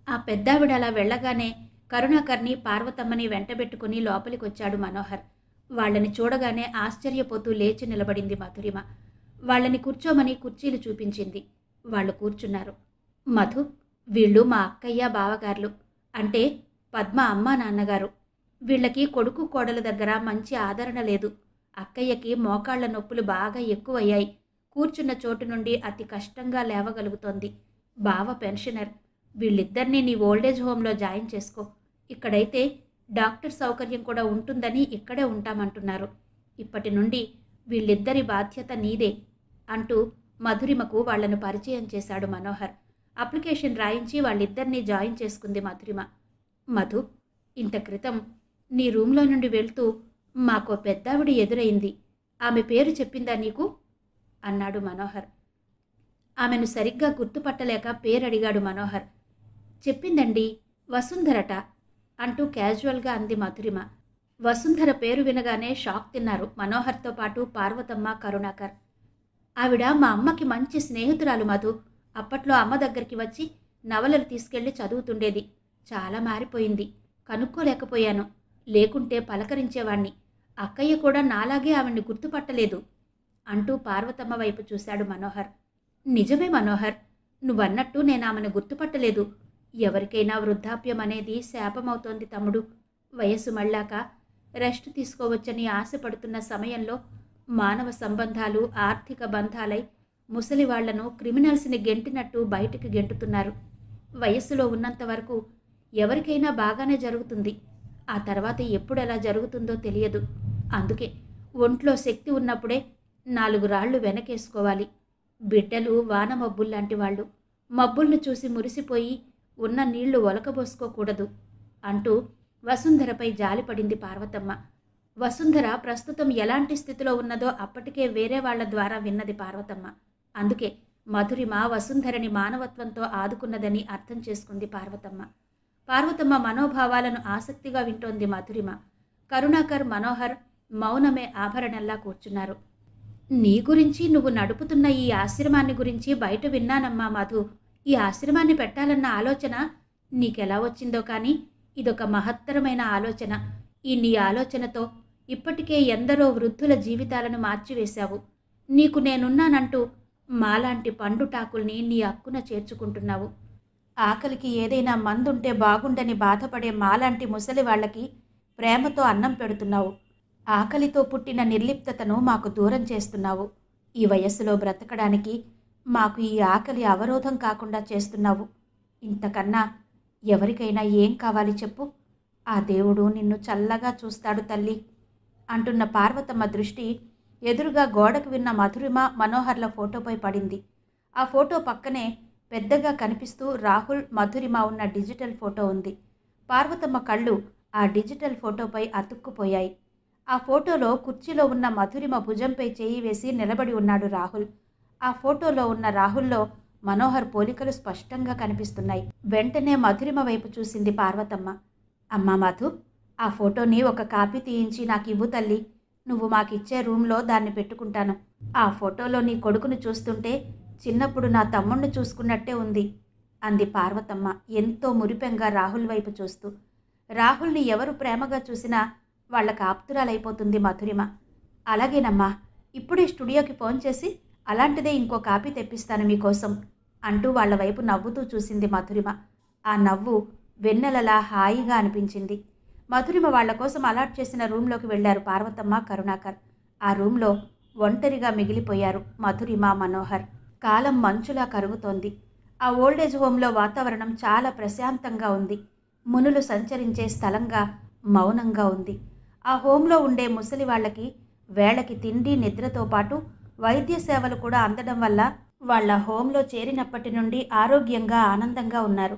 ఆ పెద్దావిడ అలా వెళ్ళగానే కరుణాకర్ని పార్వతమ్మని వెంటబెట్టుకుని లోపలికొచ్చాడు మనోహర్. వాళ్ళని చూడగానే ఆశ్చర్యపోతూ లేచి నిలబడింది మధురిమ. వాళ్ళని కూర్చోమని కుర్చీలు చూపించింది. వాళ్ళు కూర్చున్నారు. మధు, వీళ్ళు మా అక్కయ్య బావగార్లు, అంటే పద్మ అమ్మా నాన్నగారు. వీళ్ళకి కొడుకు కోడల దగ్గర మంచి ఆదరణ లేదు. అక్కయ్యకి మోకాళ్ల నొప్పులు బాగా ఎక్కువయ్యాయి. కూర్చున్న చోటు నుండి అతి కష్టంగా లేవగలుగుతోంది. బావ పెన్షనర్. వీళ్ళిద్దరినీ నీ ఓల్డేజ్ హోంలో జాయిన్ చేసుకో. ఇక్కడైతే డాక్టర్ సౌకర్యం కూడా ఉంటుందని ఇక్కడే ఉంటామంటున్నారు. ఇప్పటి నుండి వీళ్ళిద్దరి బాధ్యత నీదే అంటూ మధురిమకు వాళ్లను పరిచయం చేశాడు మనోహర్. అప్లికేషన్ రాయించి వాళ్ళిద్దరినీ జాయిన్ చేసుకుంది మధురిమ. మధు, ఇంత క్రితం నీ రూంలో నుండి వెళ్తూ మాకో పెద్దావిడ ఎదురైంది. ఆమె పేరు చెప్పిందా నీకు అన్నాడు మనోహర్. ఆమెను సరిగ్గా గుర్తుపట్టలేక పేరడిగాడు మనోహర్. చెప్పిందండి, వసుంధరట అంటూ క్యాజువల్గా అంది మధురిమ. వసుంధర పేరు వినగానే షాక్ తిన్నారు మనోహర్తో పాటు పార్వతమ్మ, కరుణాకర్. ఆవిడ మా అమ్మకి మంచి స్నేహితురాలు మధు. అప్పట్లో అమ్మ దగ్గరికి వచ్చి నవలలు తీసుకెళ్లి చదువుతుండేది. చాలా మారిపోయింది. కనుక్కోలేకపోయాను, లేకుంటే పలకరించేవాణ్ణి. అక్కయ్య కూడా నాలాగే ఆవిడ్ని గుర్తుపట్టలేదు అంటూ పార్వతమ్మ వైపు చూశాడు మనోహర్. నిజమే మనోహర్, నువ్వన్నట్టు నేను ఆమెను గుర్తుపట్టలేదు. ఎవరికైనా వృద్ధాప్యం అనేది శాపమవుతోంది తమ్ముడు. వయస్సు మళ్ళాక రెస్ట్ తీసుకోవచ్చని ఆశపడుతున్న సమయంలో మానవ సంబంధాలు ఆర్థిక బంధాలై ముసలివాళ్లను క్రిమినల్స్ని గెంటినట్టు బయటికి గెంటుతున్నారు. వయస్సులో ఉన్నంత వరకు ఎవరికైనా బాగానే జరుగుతుంది. ఆ తర్వాత ఎప్పుడెలా జరుగుతుందో తెలియదు. అందుకే ఒంట్లో శక్తి ఉన్నప్పుడే 4 రాళ్లు వెనకేసుకోవాలి. బిడ్డలు వాన మబ్బుల్లాంటి వాళ్ళు. మబ్బుల్ని చూసి మురిసిపోయి ఉన్న నీళ్లు ఒలకబోసుకోకూడదు అంటూ వసుంధరపై జాలిపడింది పార్వతమ్మ. వసుంధర ప్రస్తుతం ఎలాంటి స్థితిలో ఉన్నదో అప్పటికే వేరే వాళ్ల ద్వారా విన్నది పార్వతమ్మ. అందుకే మధురిమ వసుంధరని మానవత్వంతో ఆదుకున్నదని అర్థం చేసుకుంది పార్వతమ్మ. పార్వతమ్మ మనోభావాలను ఆసక్తిగా వింటోంది మధురిమ. కరుణాకర్, మనోహర్ మౌనమే ఆభరణంలా కూర్చున్నారు. నీ గురించి, నువ్వు నడుపుతున్న ఈ ఆశ్రమాన్ని గురించి బయట విన్నానమ్మా మధు. ఈ ఆశ్రమాన్ని పెట్టాలన్న ఆలోచన నీకెలా వచ్చిందో కానీ ఇదొక మహత్తరమైన ఆలోచన. ఈ నీ ఆలోచనతో ఇప్పటికే ఎందరో వృద్ధుల జీవితాలను మార్చివేశావు. నీకు నేనున్నానంటూ మాలాంటి పండుటాకుల్ని నీ అక్కున చేర్చుకుంటున్నావు. ఆకలికి ఏదైనా మందుంటే బాగుండని బాధపడే మాలాంటి ముసలి వాళ్ళకి ప్రేమతో అన్నం పెడుతున్నావు. ఆకలితో పుట్టిన నిర్లిప్తతను మాకు దూరం చేస్తున్నావు. ఈ వయస్సులో బ్రతకడానికి మాకు ఈ ఆకలి అవరోధం కాకుండా చేస్తున్నావు. ఇంతకన్నా ఎవరికైనా ఏం కావాలి చెప్పు? ఆ దేవుడు నిన్ను చల్లగా చూస్తాడు తల్లి అంటున్న పార్వతమ్మ దృష్టి ఎదురుగా గోడకు విన్న మధురిమ, మనోహర్ల ఫోటోపై పడింది. ఆ ఫోటో పక్కనే పెద్దగా కనిపిస్తూ రాహుల్, మధురిమ ఉన్న డిజిటల్ ఫోటో ఉంది. పార్వతమ్మ కళ్ళు ఆ డిజిటల్ ఫోటోపై అతుక్కుపోయాయి. ఆ ఫోటోలో కుర్చీలో ఉన్న మధురిమ భుజంపై చేయి వేసి నిలబడి ఉన్నాడు రాహుల్. ఆ ఫోటోలో ఉన్న రాహుల్లో మనోహర్ పోలికలు స్పష్టంగా కనిపిస్తున్నాయి. వెంటనే మధురిమ వైపు చూసింది పార్వతమ్మ. అమ్మా మధు, ఆ ఫోటోని ఒక కాపీ తీయించి నాకు ఇవ్వు తల్లి. నువ్వు మాకిచ్చే రూమ్లో దాన్ని పెట్టుకుంటాను. ఆ ఫోటోలో నీ కొడుకును చూస్తుంటే చిన్నప్పుడు నా తమ్ముణ్ణి చూసుకున్నట్టే ఉంది అంది పార్వతమ్మ ఎంతో మురిపెంగా రాహుల్ వైపు చూస్తూ. రాహుల్ని ఎవరు ప్రేమగా చూసినా వాళ్లకు ఆప్తురాలైపోతుంది మధురిమ. అలాగేనమ్మా, ఇప్పుడే స్టూడియోకి ఫోన్ చేసి అలాంటిదే ఇంకో కాపీ తెప్పిస్తాను మీకోసం అంటూ వాళ్ల వైపు నవ్వుతూ చూసింది మధురిమ. ఆ నవ్వు వెన్నెలలా హాయిగా అనిపించింది. మధురిమ వాళ్ల కోసం అలాట్ చేసిన రూంలోకి వెళ్లారు పార్వతమ్మ, కరుణాకర్. ఆ రూంలో ఒంటరిగా మిగిలిపోయారు మధురిమ, మనోహర్. కాలం మంచులా కరుగుతోంది. ఆ ఓల్డేజ్ హోంలో వాతావరణం చాలా ప్రశాంతంగా ఉంది. మునులు సంచరించే స్థలంగా మౌనంగా ఉంది. ఆ హోంలో ఉండే ముసలి వాళ్ళకి వేళకి తిండి, నిద్రతో పాటు వైద్య సేవలు కూడా అందడం వల్ల వాళ్ళ హోంలో చేరినప్పటి నుండి ఆరోగ్యంగా, ఆనందంగా ఉన్నారు.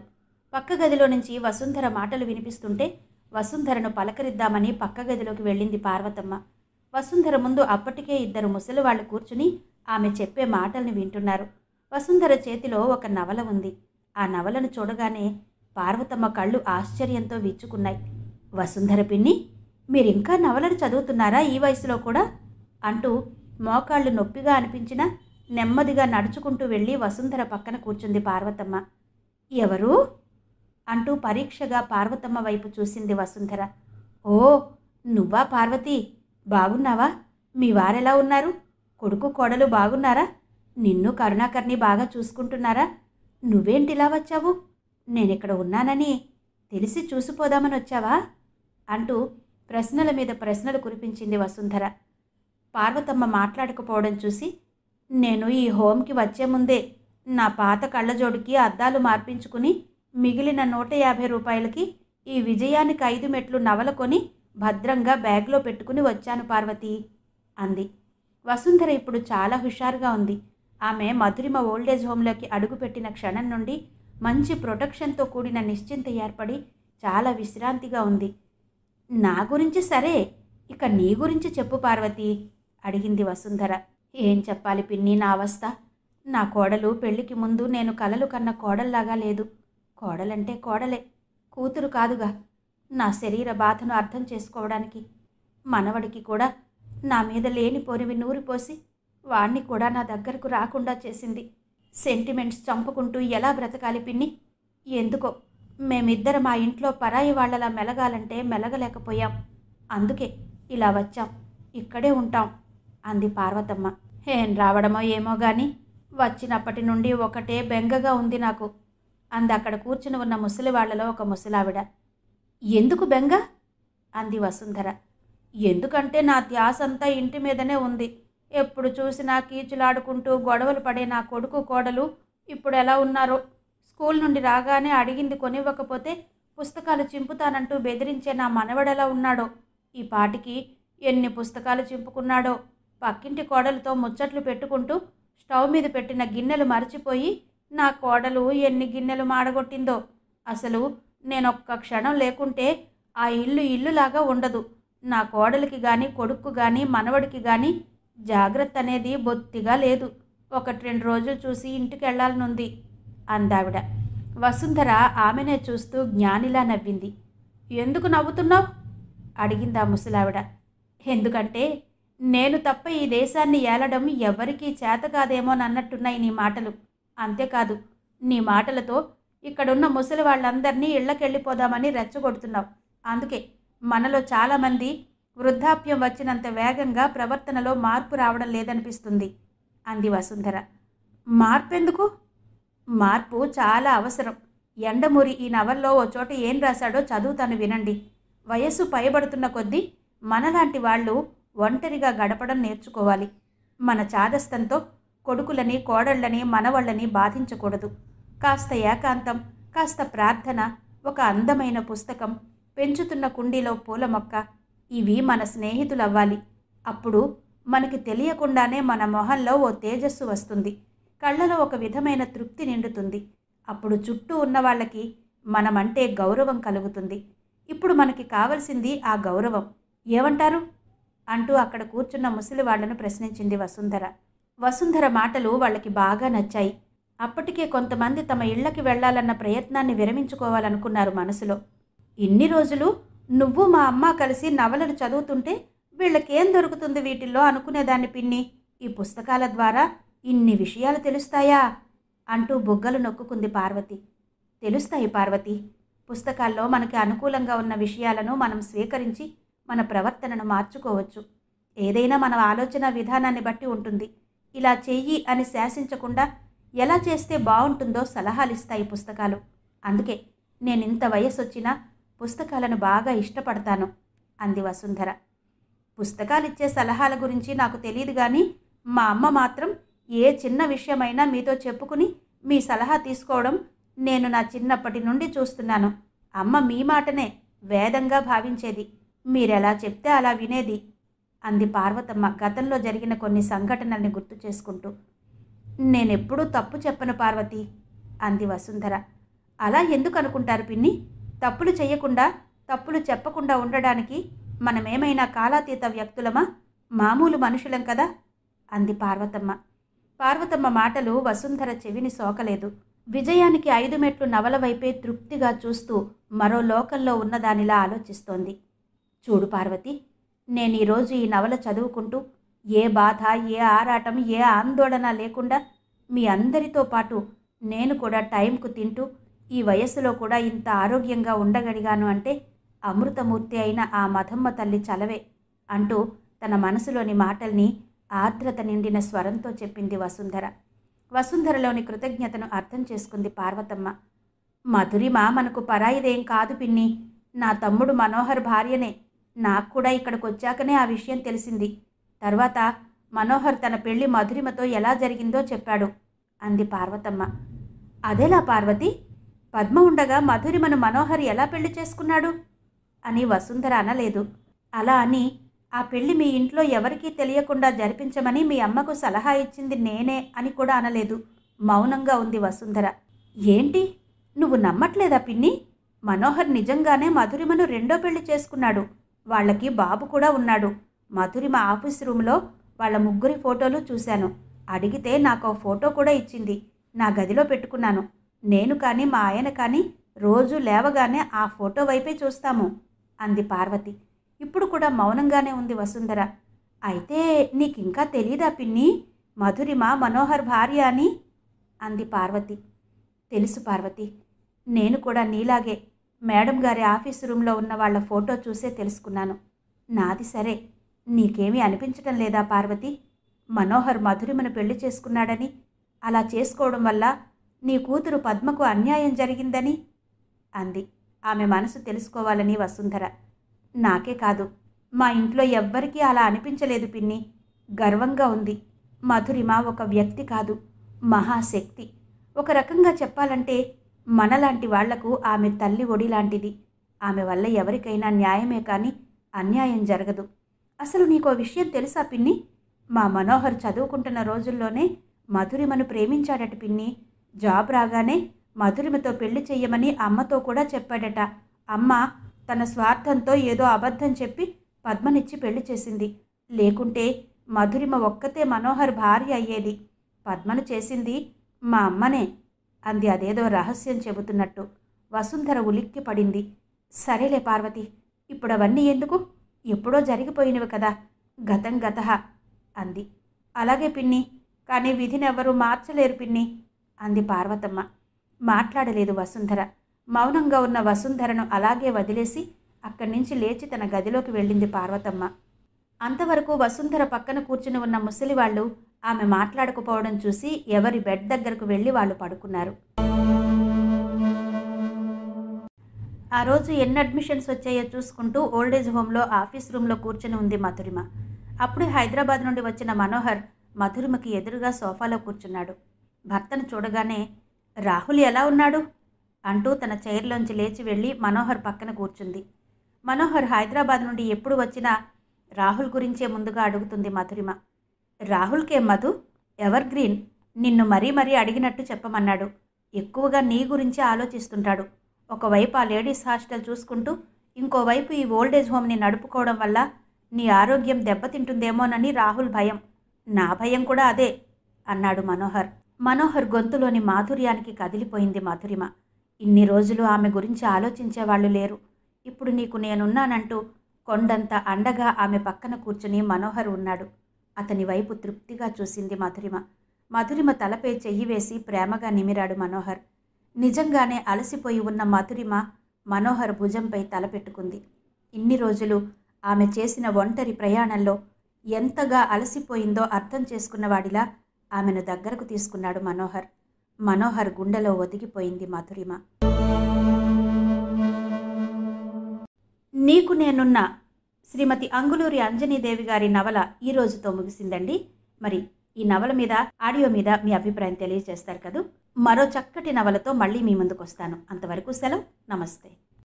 పక్క గదిలో నుంచి వసుంధర మాటలు వినిపిస్తుంటే వసుంధరను పలకరిద్దామని పక్క గదిలోకి వెళ్ళింది పార్వతమ్మ. వసుంధర ముందు అప్పటికే 2 ముసలివాళ్లు కూర్చుని ఆమె చెప్పే మాటల్ని వింటున్నారు. వసుంధర చేతిలో ఒక నవల ఉంది. ఆ నవలను చూడగానే పార్వతమ్మ కళ్ళు ఆశ్చర్యంతో విచ్చుకున్నాయి. వసుంధర పిన్ని, మీరింకా నవలలు చదువుతున్నారా ఈ వయసులో కూడా? అంటూ మోకాళ్ళు నొప్పిగా అనిపించినా నెమ్మదిగా నడుచుకుంటూ వెళ్ళి వసుంధర పక్కన కూర్చుంది పార్వతమ్మ. ఎవరు? అంటూ పరీక్షగా పార్వతమ్మ వైపు చూసింది వసుంధర. ఓ, నువ్వా పార్వతి? బాగున్నావా? మీ వారెలా ఉన్నారు? కొడుకు కోడలు బాగున్నారా? నిన్ను కరుణాకర్ని బాగా చూసుకుంటున్నారా? నువ్వేంటిలా వచ్చావు? నేనిక్కడ ఉన్నానని తెలిసి చూసిపోదామని వచ్చావా? అంటూ ప్రశ్నల మీద ప్రశ్నలు కురిపించింది వసుంధర. పార్వతమ్మ మాట్లాడకపోవడం చూసి, నేను ఈ హోంకి వచ్చే ముందే నా పాత కళ్ళజోడికి అద్దాలు మార్పించుకుని మిగిలిన 150 రూపాయలకి ఈ విజయానికి 5 మెట్లు నవల కొని భద్రంగా బ్యాగ్లో పెట్టుకుని వచ్చాను పార్వతి అంది. వసుంధర ఇప్పుడు చాలా హుషారుగా ఉంది. ఆమె మధురిమ ఓల్డేజ్ హోంలోకి అడుగుపెట్టిన క్షణం నుండి మంచి ప్రొటెక్షన్తో కూడిన నిశ్చింత ఏర్పడి చాలా విశ్రాంతిగా ఉంది. నా గురించి సరే, ఇక నీ గురించి చెప్పు పార్వతి అడిగింది వసుంధర. ఏం చెప్పాలి పిన్ని నా అవస్థ? నా కోడలు పెళ్లికి ముందు నేను కలలు కన్న కోడల్లాగా లేదు. కోడలంటే కోడలే, కూతురు కాదుగా. నా శరీర బాధను అర్థం చేసుకోవడానికి మనవడికి కూడా నా మీద లేని పొరివి నూరిపోసి వాణ్ణి కూడా నా దగ్గరకు రాకుండా చేసింది. సెంటిమెంట్స్ చంపుకుంటూ ఎలా బ్రతకాలి పిన్ని? ఎందుకో మేమిద్దరం మా ఇంట్లో పరాయి వాళ్లలా మెలగాలంటే మెలగలేకపోయాం. అందుకే ఇలా వచ్చాం, ఇక్కడే ఉంటాం అంది పార్వతమ్మ. ఏం రావడమో ఏమో గాని వచ్చినప్పటి నుండి ఒకటే బెంగగా ఉంది నాకు అంది అక్కడ కూర్చుని ఉన్న ముసలివాళ్లలో ఒక ముసలావిడ. ఎందుకు బెంగ? అంది వసుంధర. ఎందుకంటే నా ధ్యాసంతా ఇంటి మీదనే ఉంది. ఎప్పుడు చూసినా కీచులాడుకుంటూ గొడవలు పడే నా కొడుకు కోడలు ఇప్పుడు ఎలా ఉన్నారో. స్కూల్ నుండి రాగానే అడిగింది కొనివ్వకపోతే పుస్తకాలు చింపుతానంటూ బెదిరించే నా మనవడెలా ఉన్నాడో. ఈ పాటికి ఎన్ని పుస్తకాలు చింపుకున్నాడో. పక్కింటి కోడలతో ముచ్చట్లు పెట్టుకుంటూ స్టవ్ మీద పెట్టిన గిన్నెలు మరచిపోయి నా కోడలు ఎన్ని గిన్నెలు మాడగొట్టిందో. అసలు నేనొక్క క్షణం లేకుంటే ఆ ఇల్లు ఇల్లులాగా ఉండదు. నా కోడలికి కానీ కొడుక్కు కానీ మనవడికి కానీ జాగ్రత్త అనేది బొత్తిగా లేదు. 1-2 రోజులు చూసి ఇంటికి వెళ్ళాలనుంది అందావిడ. వసుంధర ఆమెనే చూస్తూ జ్ఞానిలా నవ్వింది. ఎందుకు నవ్వుతున్నావు? అడిగింది ఆ ముసలావిడ. ఎందుకంటే నేను తప్ప ఈ దేశాన్ని ఏలడం ఎవ్వరికీ చేత కాదేమోనన్నట్టున్నాయి నీ మాటలు. అంతేకాదు, నీ మాటలతో ఇక్కడున్న ముసలి వాళ్ళందరినీ ఇళ్లకెళ్ళిపోదామని రెచ్చగొడుతున్నావు. అందుకే మనలో చాలామంది వృద్ధాప్యం వచ్చినంత వేగంగా ప్రవర్తనలో మార్పు రావడం లేదనిపిస్తుంది అంది వసుంధర. మార్పెందుకు? మార్పు చాలా అవసరం. ఎండమూరి ఈ నవల్లో ఓ చోట ఏం రాశాడో చదువుతాను వినండి. వయస్సు పైబడుతున్న కొద్దీ మనలాంటి వాళ్ళు ఒంటరిగా గడపడం నేర్చుకోవాలి. మన చాదస్తంతో కొడుకులని కోడళ్ళని మనవళ్ళని బాధించకూడదు. కాస్త ఏకాంతం, కాస్త ప్రార్థన, ఒక అందమైన పుస్తకం, పెంచుతున్న కుండీలో పూల మొక్క, ఇవి మన స్నేహితులవ్వాలి. అప్పుడు మనకి తెలియకుండానే మన మొహంలో ఓ తేజస్సు వస్తుంది. కళ్ళలో ఒక విధమైన తృప్తి నిండుతుంది. అప్పుడు చుట్టూ ఉన్న వాళ్ళకి మనమంటే గౌరవం కలుగుతుంది. ఇప్పుడు మనకి కావలసింది ఆ గౌరవం. ఏమంటారు? అంటూ అక్కడ కూర్చున్న ముసలి వాళ్లను ప్రశ్నించింది వసుంధర. వసుంధర మాటలు వాళ్ళకి బాగా నచ్చాయి. అప్పటికే కొంతమంది తమ ఇళ్లకి వెళ్లాలన్న ప్రయత్నాన్ని విరమించుకోవాలనుకున్నారు మనసులో. ఇన్ని రోజులు నువ్వు మా అమ్మ కలిసి నవలలు చదువుతుంటే వీళ్ళకేం దొరుకుతుంది వీటిల్లో అనుకునేదాన్ని పిన్ని. ఈ పుస్తకాల ద్వారా ఇన్ని విషయాలు తెలుస్తాయా అంటూ బుగ్గలు నొక్కుకుంది పార్వతి. తెలుస్తాయి పార్వతి. పుస్తకాల్లో మనకి అనుకూలంగా ఉన్న విషయాలను మనం స్వీకరించి మన ప్రవర్తనను మార్చుకోవచ్చు. ఏదైనా మన ఆలోచన విధానాన్ని బట్టి ఉంటుంది. ఇలా చెయ్యి అని శాసించకుండా ఎలా చేస్తే బాగుంటుందో సలహాలిస్తాయి పుస్తకాలు. అందుకే నేనింత వయసొచ్చినా పుస్తకాలను బాగా ఇష్టపడతాను అంది వసుంధర. పుస్తకాలిచ్చే సలహాల గురించి నాకు తెలియదు కానీ మా అమ్మ మాత్రం ఏ చిన్న విషయమైనా మీతో చెప్పుకుని మీ సలహా తీసుకోవడం నేను నా చిన్నప్పటి నుండి చూస్తున్నాను. అమ్మ మీ మాటనే వేదంగా భావించేది. మీరెలా చెప్తే అలా వినేది అంది పార్వతమ్మ గతంలో జరిగిన కొన్ని సంఘటనల్ని గుర్తు చేసుకుంటూ. నేనెప్పుడూ తప్పు చెప్పను పార్వతి అంది వసుంధర. అలా ఎందుకు అనుకుంటారు పిన్ని? తప్పులు చెయ్యకుండా, తప్పులు చెప్పకుండా ఉండడానికి మనమేమైనా కాలాతీత వ్యక్తులమా? మామూలు మనుషులం కదా అంది పార్వతమ్మ. పార్వతమ్మ మాటలు వసుంధర చెవిని సోకలేదు. విజయానికి 5 మెట్లు నవల వైపే తృప్తిగా చూస్తూ మరో లోకంలో ఉన్నదానిలా ఆలోచిస్తోంది. చూడు పార్వతి, నేను ఈరోజు ఈ నవల చదువుకుంటూ ఏ బాధ, ఏ ఆరాటం, ఏ ఆందోళన లేకుండా మీ అందరితో పాటు నేను కూడా టైంకు తింటూ ఈ వయస్సులో కూడా ఇంత ఆరోగ్యంగా ఉండగలిగాను అంటే అమృతమూర్తి అయిన ఆ మధమ్మ తల్లి చలవే అంటూ తన మనసులోని మాటల్ని ఆర్ద్రత నిండిన స్వరంతో చెప్పింది వసుంధర. వసుంధరలోని కృతజ్ఞతను అర్థం చేసుకుంది పార్వతమ్మ. మధురిమ మనకు పరాయిదేం కాదు పిన్ని, నా తమ్ముడు మనోహర్ భార్యనే. నాకు కూడా ఇక్కడికి వచ్చాకనే ఆ విషయం తెలిసింది. తర్వాత మనోహర్ తన పెళ్లి మధురిమతో ఎలా జరిగిందో చెప్పాడు అంది పార్వతమ్మ. అదేలా పార్వతి, పద్మ ఉండగా మధురిమను మనోహర్ ఎలా పెళ్లి చేసుకున్నాడు అని వసుంధర అనలేదు. అలా అని ఆ పెళ్లి మీ ఇంట్లో ఎవరికీ తెలియకుండా జరిపించమని మీ అమ్మకు సలహా ఇచ్చింది నేనే అని కూడా అనలేదు. మౌనంగా ఉంది వసుంధర. ఏంటి, నువ్వు నమ్మట్లేదా పిన్ని? మనోహర్ నిజంగానే మధురిమను రెండో పెళ్లి చేసుకున్నాడు. వాళ్ళకి బాబు కూడా ఉన్నాడు. మధురిమ ఆఫీస్ రూమ్లో వాళ్ళ ముగ్గురి ఫోటోలు చూశాను. అడిగితే నాకు ఫోటో కూడా ఇచ్చింది. నా గదిలో పెట్టుకున్నాను. నేను కానీ మా ఆయన కానీ రోజు లేవగానే ఆ ఫోటో వైపే చూస్తాము అంది పార్వతి. ఇప్పుడు కూడా మౌనంగానే ఉంది వసుంధర. అయితే నీకింకా తెలీదా పిన్ని మధురిమ మనోహర్ భార్య అని అంది పార్వతి. తెలుసు పార్వతి, నేను కూడా నీలాగే మేడం గారి ఆఫీస్ రూమ్లో ఉన్న వాళ్ళ ఫోటో చూసే తెలుసుకున్నాను. నాది సరే, నీకేమీ అనిపించటం లేదా పార్వతి? మనోహర్ మధురిమను పెళ్లి చేసుకున్నాడని, అలా చేసుకోవడం వల్ల నీ కూతురు పద్మకు అన్యాయం జరిగిందని అంది. ఆమె మనసు తెలుసుకోవాలని వసుంధర. నాకే కాదు, మా ఇంట్లో ఎవ్వరికీ అలా అనిపించలేదు పిన్ని. గర్వంగా ఉంది. మధురిమ ఒక వ్యక్తి కాదు, మహాశక్తి. ఒక రకంగా చెప్పాలంటే మనలాంటి వాళ్లకు ఆమె తల్లి ఒడి లాంటిది. ఆమె వల్ల ఎవరికైనా న్యాయమే కానీ అన్యాయం జరగదు. అసలు నీకో విషయం తెలుసా పిన్ని? మా మనోహర్ చదువుకుంటున్న రోజుల్లోనే మధురిమను ప్రేమించాడట పిన్ని. జాబ్ రాగానే మధురిమతో పెళ్లి చెయ్యమని అమ్మతో కూడా చెప్పాడట. అమ్మ తన స్వార్థంతో ఏదో అబద్ధం చెప్పి పద్మనిచ్చి పెళ్లి చేసింది. లేకుంటే మధురిమ ఒక్కతే మనోహర్ భార్య అయ్యేది. పద్మను చేసింది మా అమ్మనే అంది అదేదో రహస్యం చెబుతున్నట్టు. వసుంధర ఉలిక్కి పడింది. సరేలే పార్వతి, ఇప్పుడు అవన్నీ ఎందుకు? ఎప్పుడో జరిగిపోయినవి కదా, గతం గతః అంది. అలాగే పిన్ని, కానీ విధినెవ్వరూ మార్చలేరు పిన్ని అంది పార్వతమ్మ. మాట్లాడలేదు వసుంధర. మౌనంగా ఉన్న వసుంధరను అలాగే వదిలేసి అక్కడి నుంచి లేచి తన గదిలోకి వెళ్ళింది పార్వతమ్మ. అంతవరకు వసుంధర పక్కన కూర్చుని ఉన్న ముసలివాళ్లు ఆమె మాట్లాడకపోవడం చూసి ఎవరి బెడ్ దగ్గరకు వెళ్ళి వాళ్ళు పడుకున్నారు. ఆ రోజు ఎన్ని అడ్మిషన్స్ వచ్చాయో చూసుకుంటూ ఓల్డేజ్ హోమ్లో ఆఫీస్ రూమ్లో కూర్చుని ఉంది మధురిమ. అప్పుడే హైదరాబాద్ నుండి వచ్చిన మనోహర్ మధురిమకి ఎదురుగా సోఫాలో కూర్చున్నాడు. భర్తను చూడగానే రాహుల్ ఎలా ఉన్నాడు అంటూ తన చైర్లోంచి లేచి వెళ్ళి మనోహర్ పక్కన కూర్చుంది. మనోహర్ హైదరాబాద్ నుండి ఎప్పుడు వచ్చినా రాహుల్ గురించే ముందుగా అడుగుతుంది మధురిమ. రాహుల్కే మధు, ఎవర్ గ్రీన్, నిన్ను మరీ మరీ అడిగినట్టు చెప్పమన్నాడు. ఎక్కువగా నీ గురించి ఆలోచిస్తుంటాడు. ఒకవైపు ఆ లేడీస్ హాస్టల్ చూసుకుంటూ ఇంకోవైపు ఈ ఓల్డేజ్ హోమ్ని నడుపుకోవడం వల్ల నీ ఆరోగ్యం దెబ్బతింటుందేమోనని రాహుల్ భయం. నా భయం కూడా అదే అన్నాడు మనోహర్. మనోహర్ గొంతులోని మాధుర్యానికి కదిలిపోయింది మధురిమ. ఇన్ని రోజులు ఆమె గురించి ఆలోచించేవాళ్లు లేరు. ఇప్పుడు నీకు నేనున్నానంటూ కొండంత అండగా ఆమె పక్కన కూర్చుని మనోహర్ ఉన్నాడు. అతని వైపు తృప్తిగా చూసింది మధురిమ. మధురిమ తలపై చెయ్యి వేసి ప్రేమగా నిమిరాడు మనోహర్. నిజంగానే అలసిపోయి ఉన్న మధురిమ మనోహర్ భుజంపై తలపెట్టుకుంది. ఇన్ని రోజులు ఆమె చేసిన ఒంటరి ప్రయాణంలో ఎంతగా అలసిపోయిందో అర్థం చేసుకున్నవాడిలా ఆమెను దగ్గరకు తీసుకున్నాడు మనోహర్. మనోహర్ గుండెలో ఒదిగిపోయింది మధురిమ. నీకు నేనున్న శ్రీమతి అంగులూరి అంజనీదేవి గారి నవల ఈ రోజుతో ముగిసిందండి. మరి ఈ నవల మీద, ఆడియో మీద మీ అభిప్రాయం తెలియజేస్తారు కదూ. మరో చక్కటి నవలతో మళ్ళీ మీ ముందుకు వస్తాను. అంతవరకు సెలవు. నమస్తే.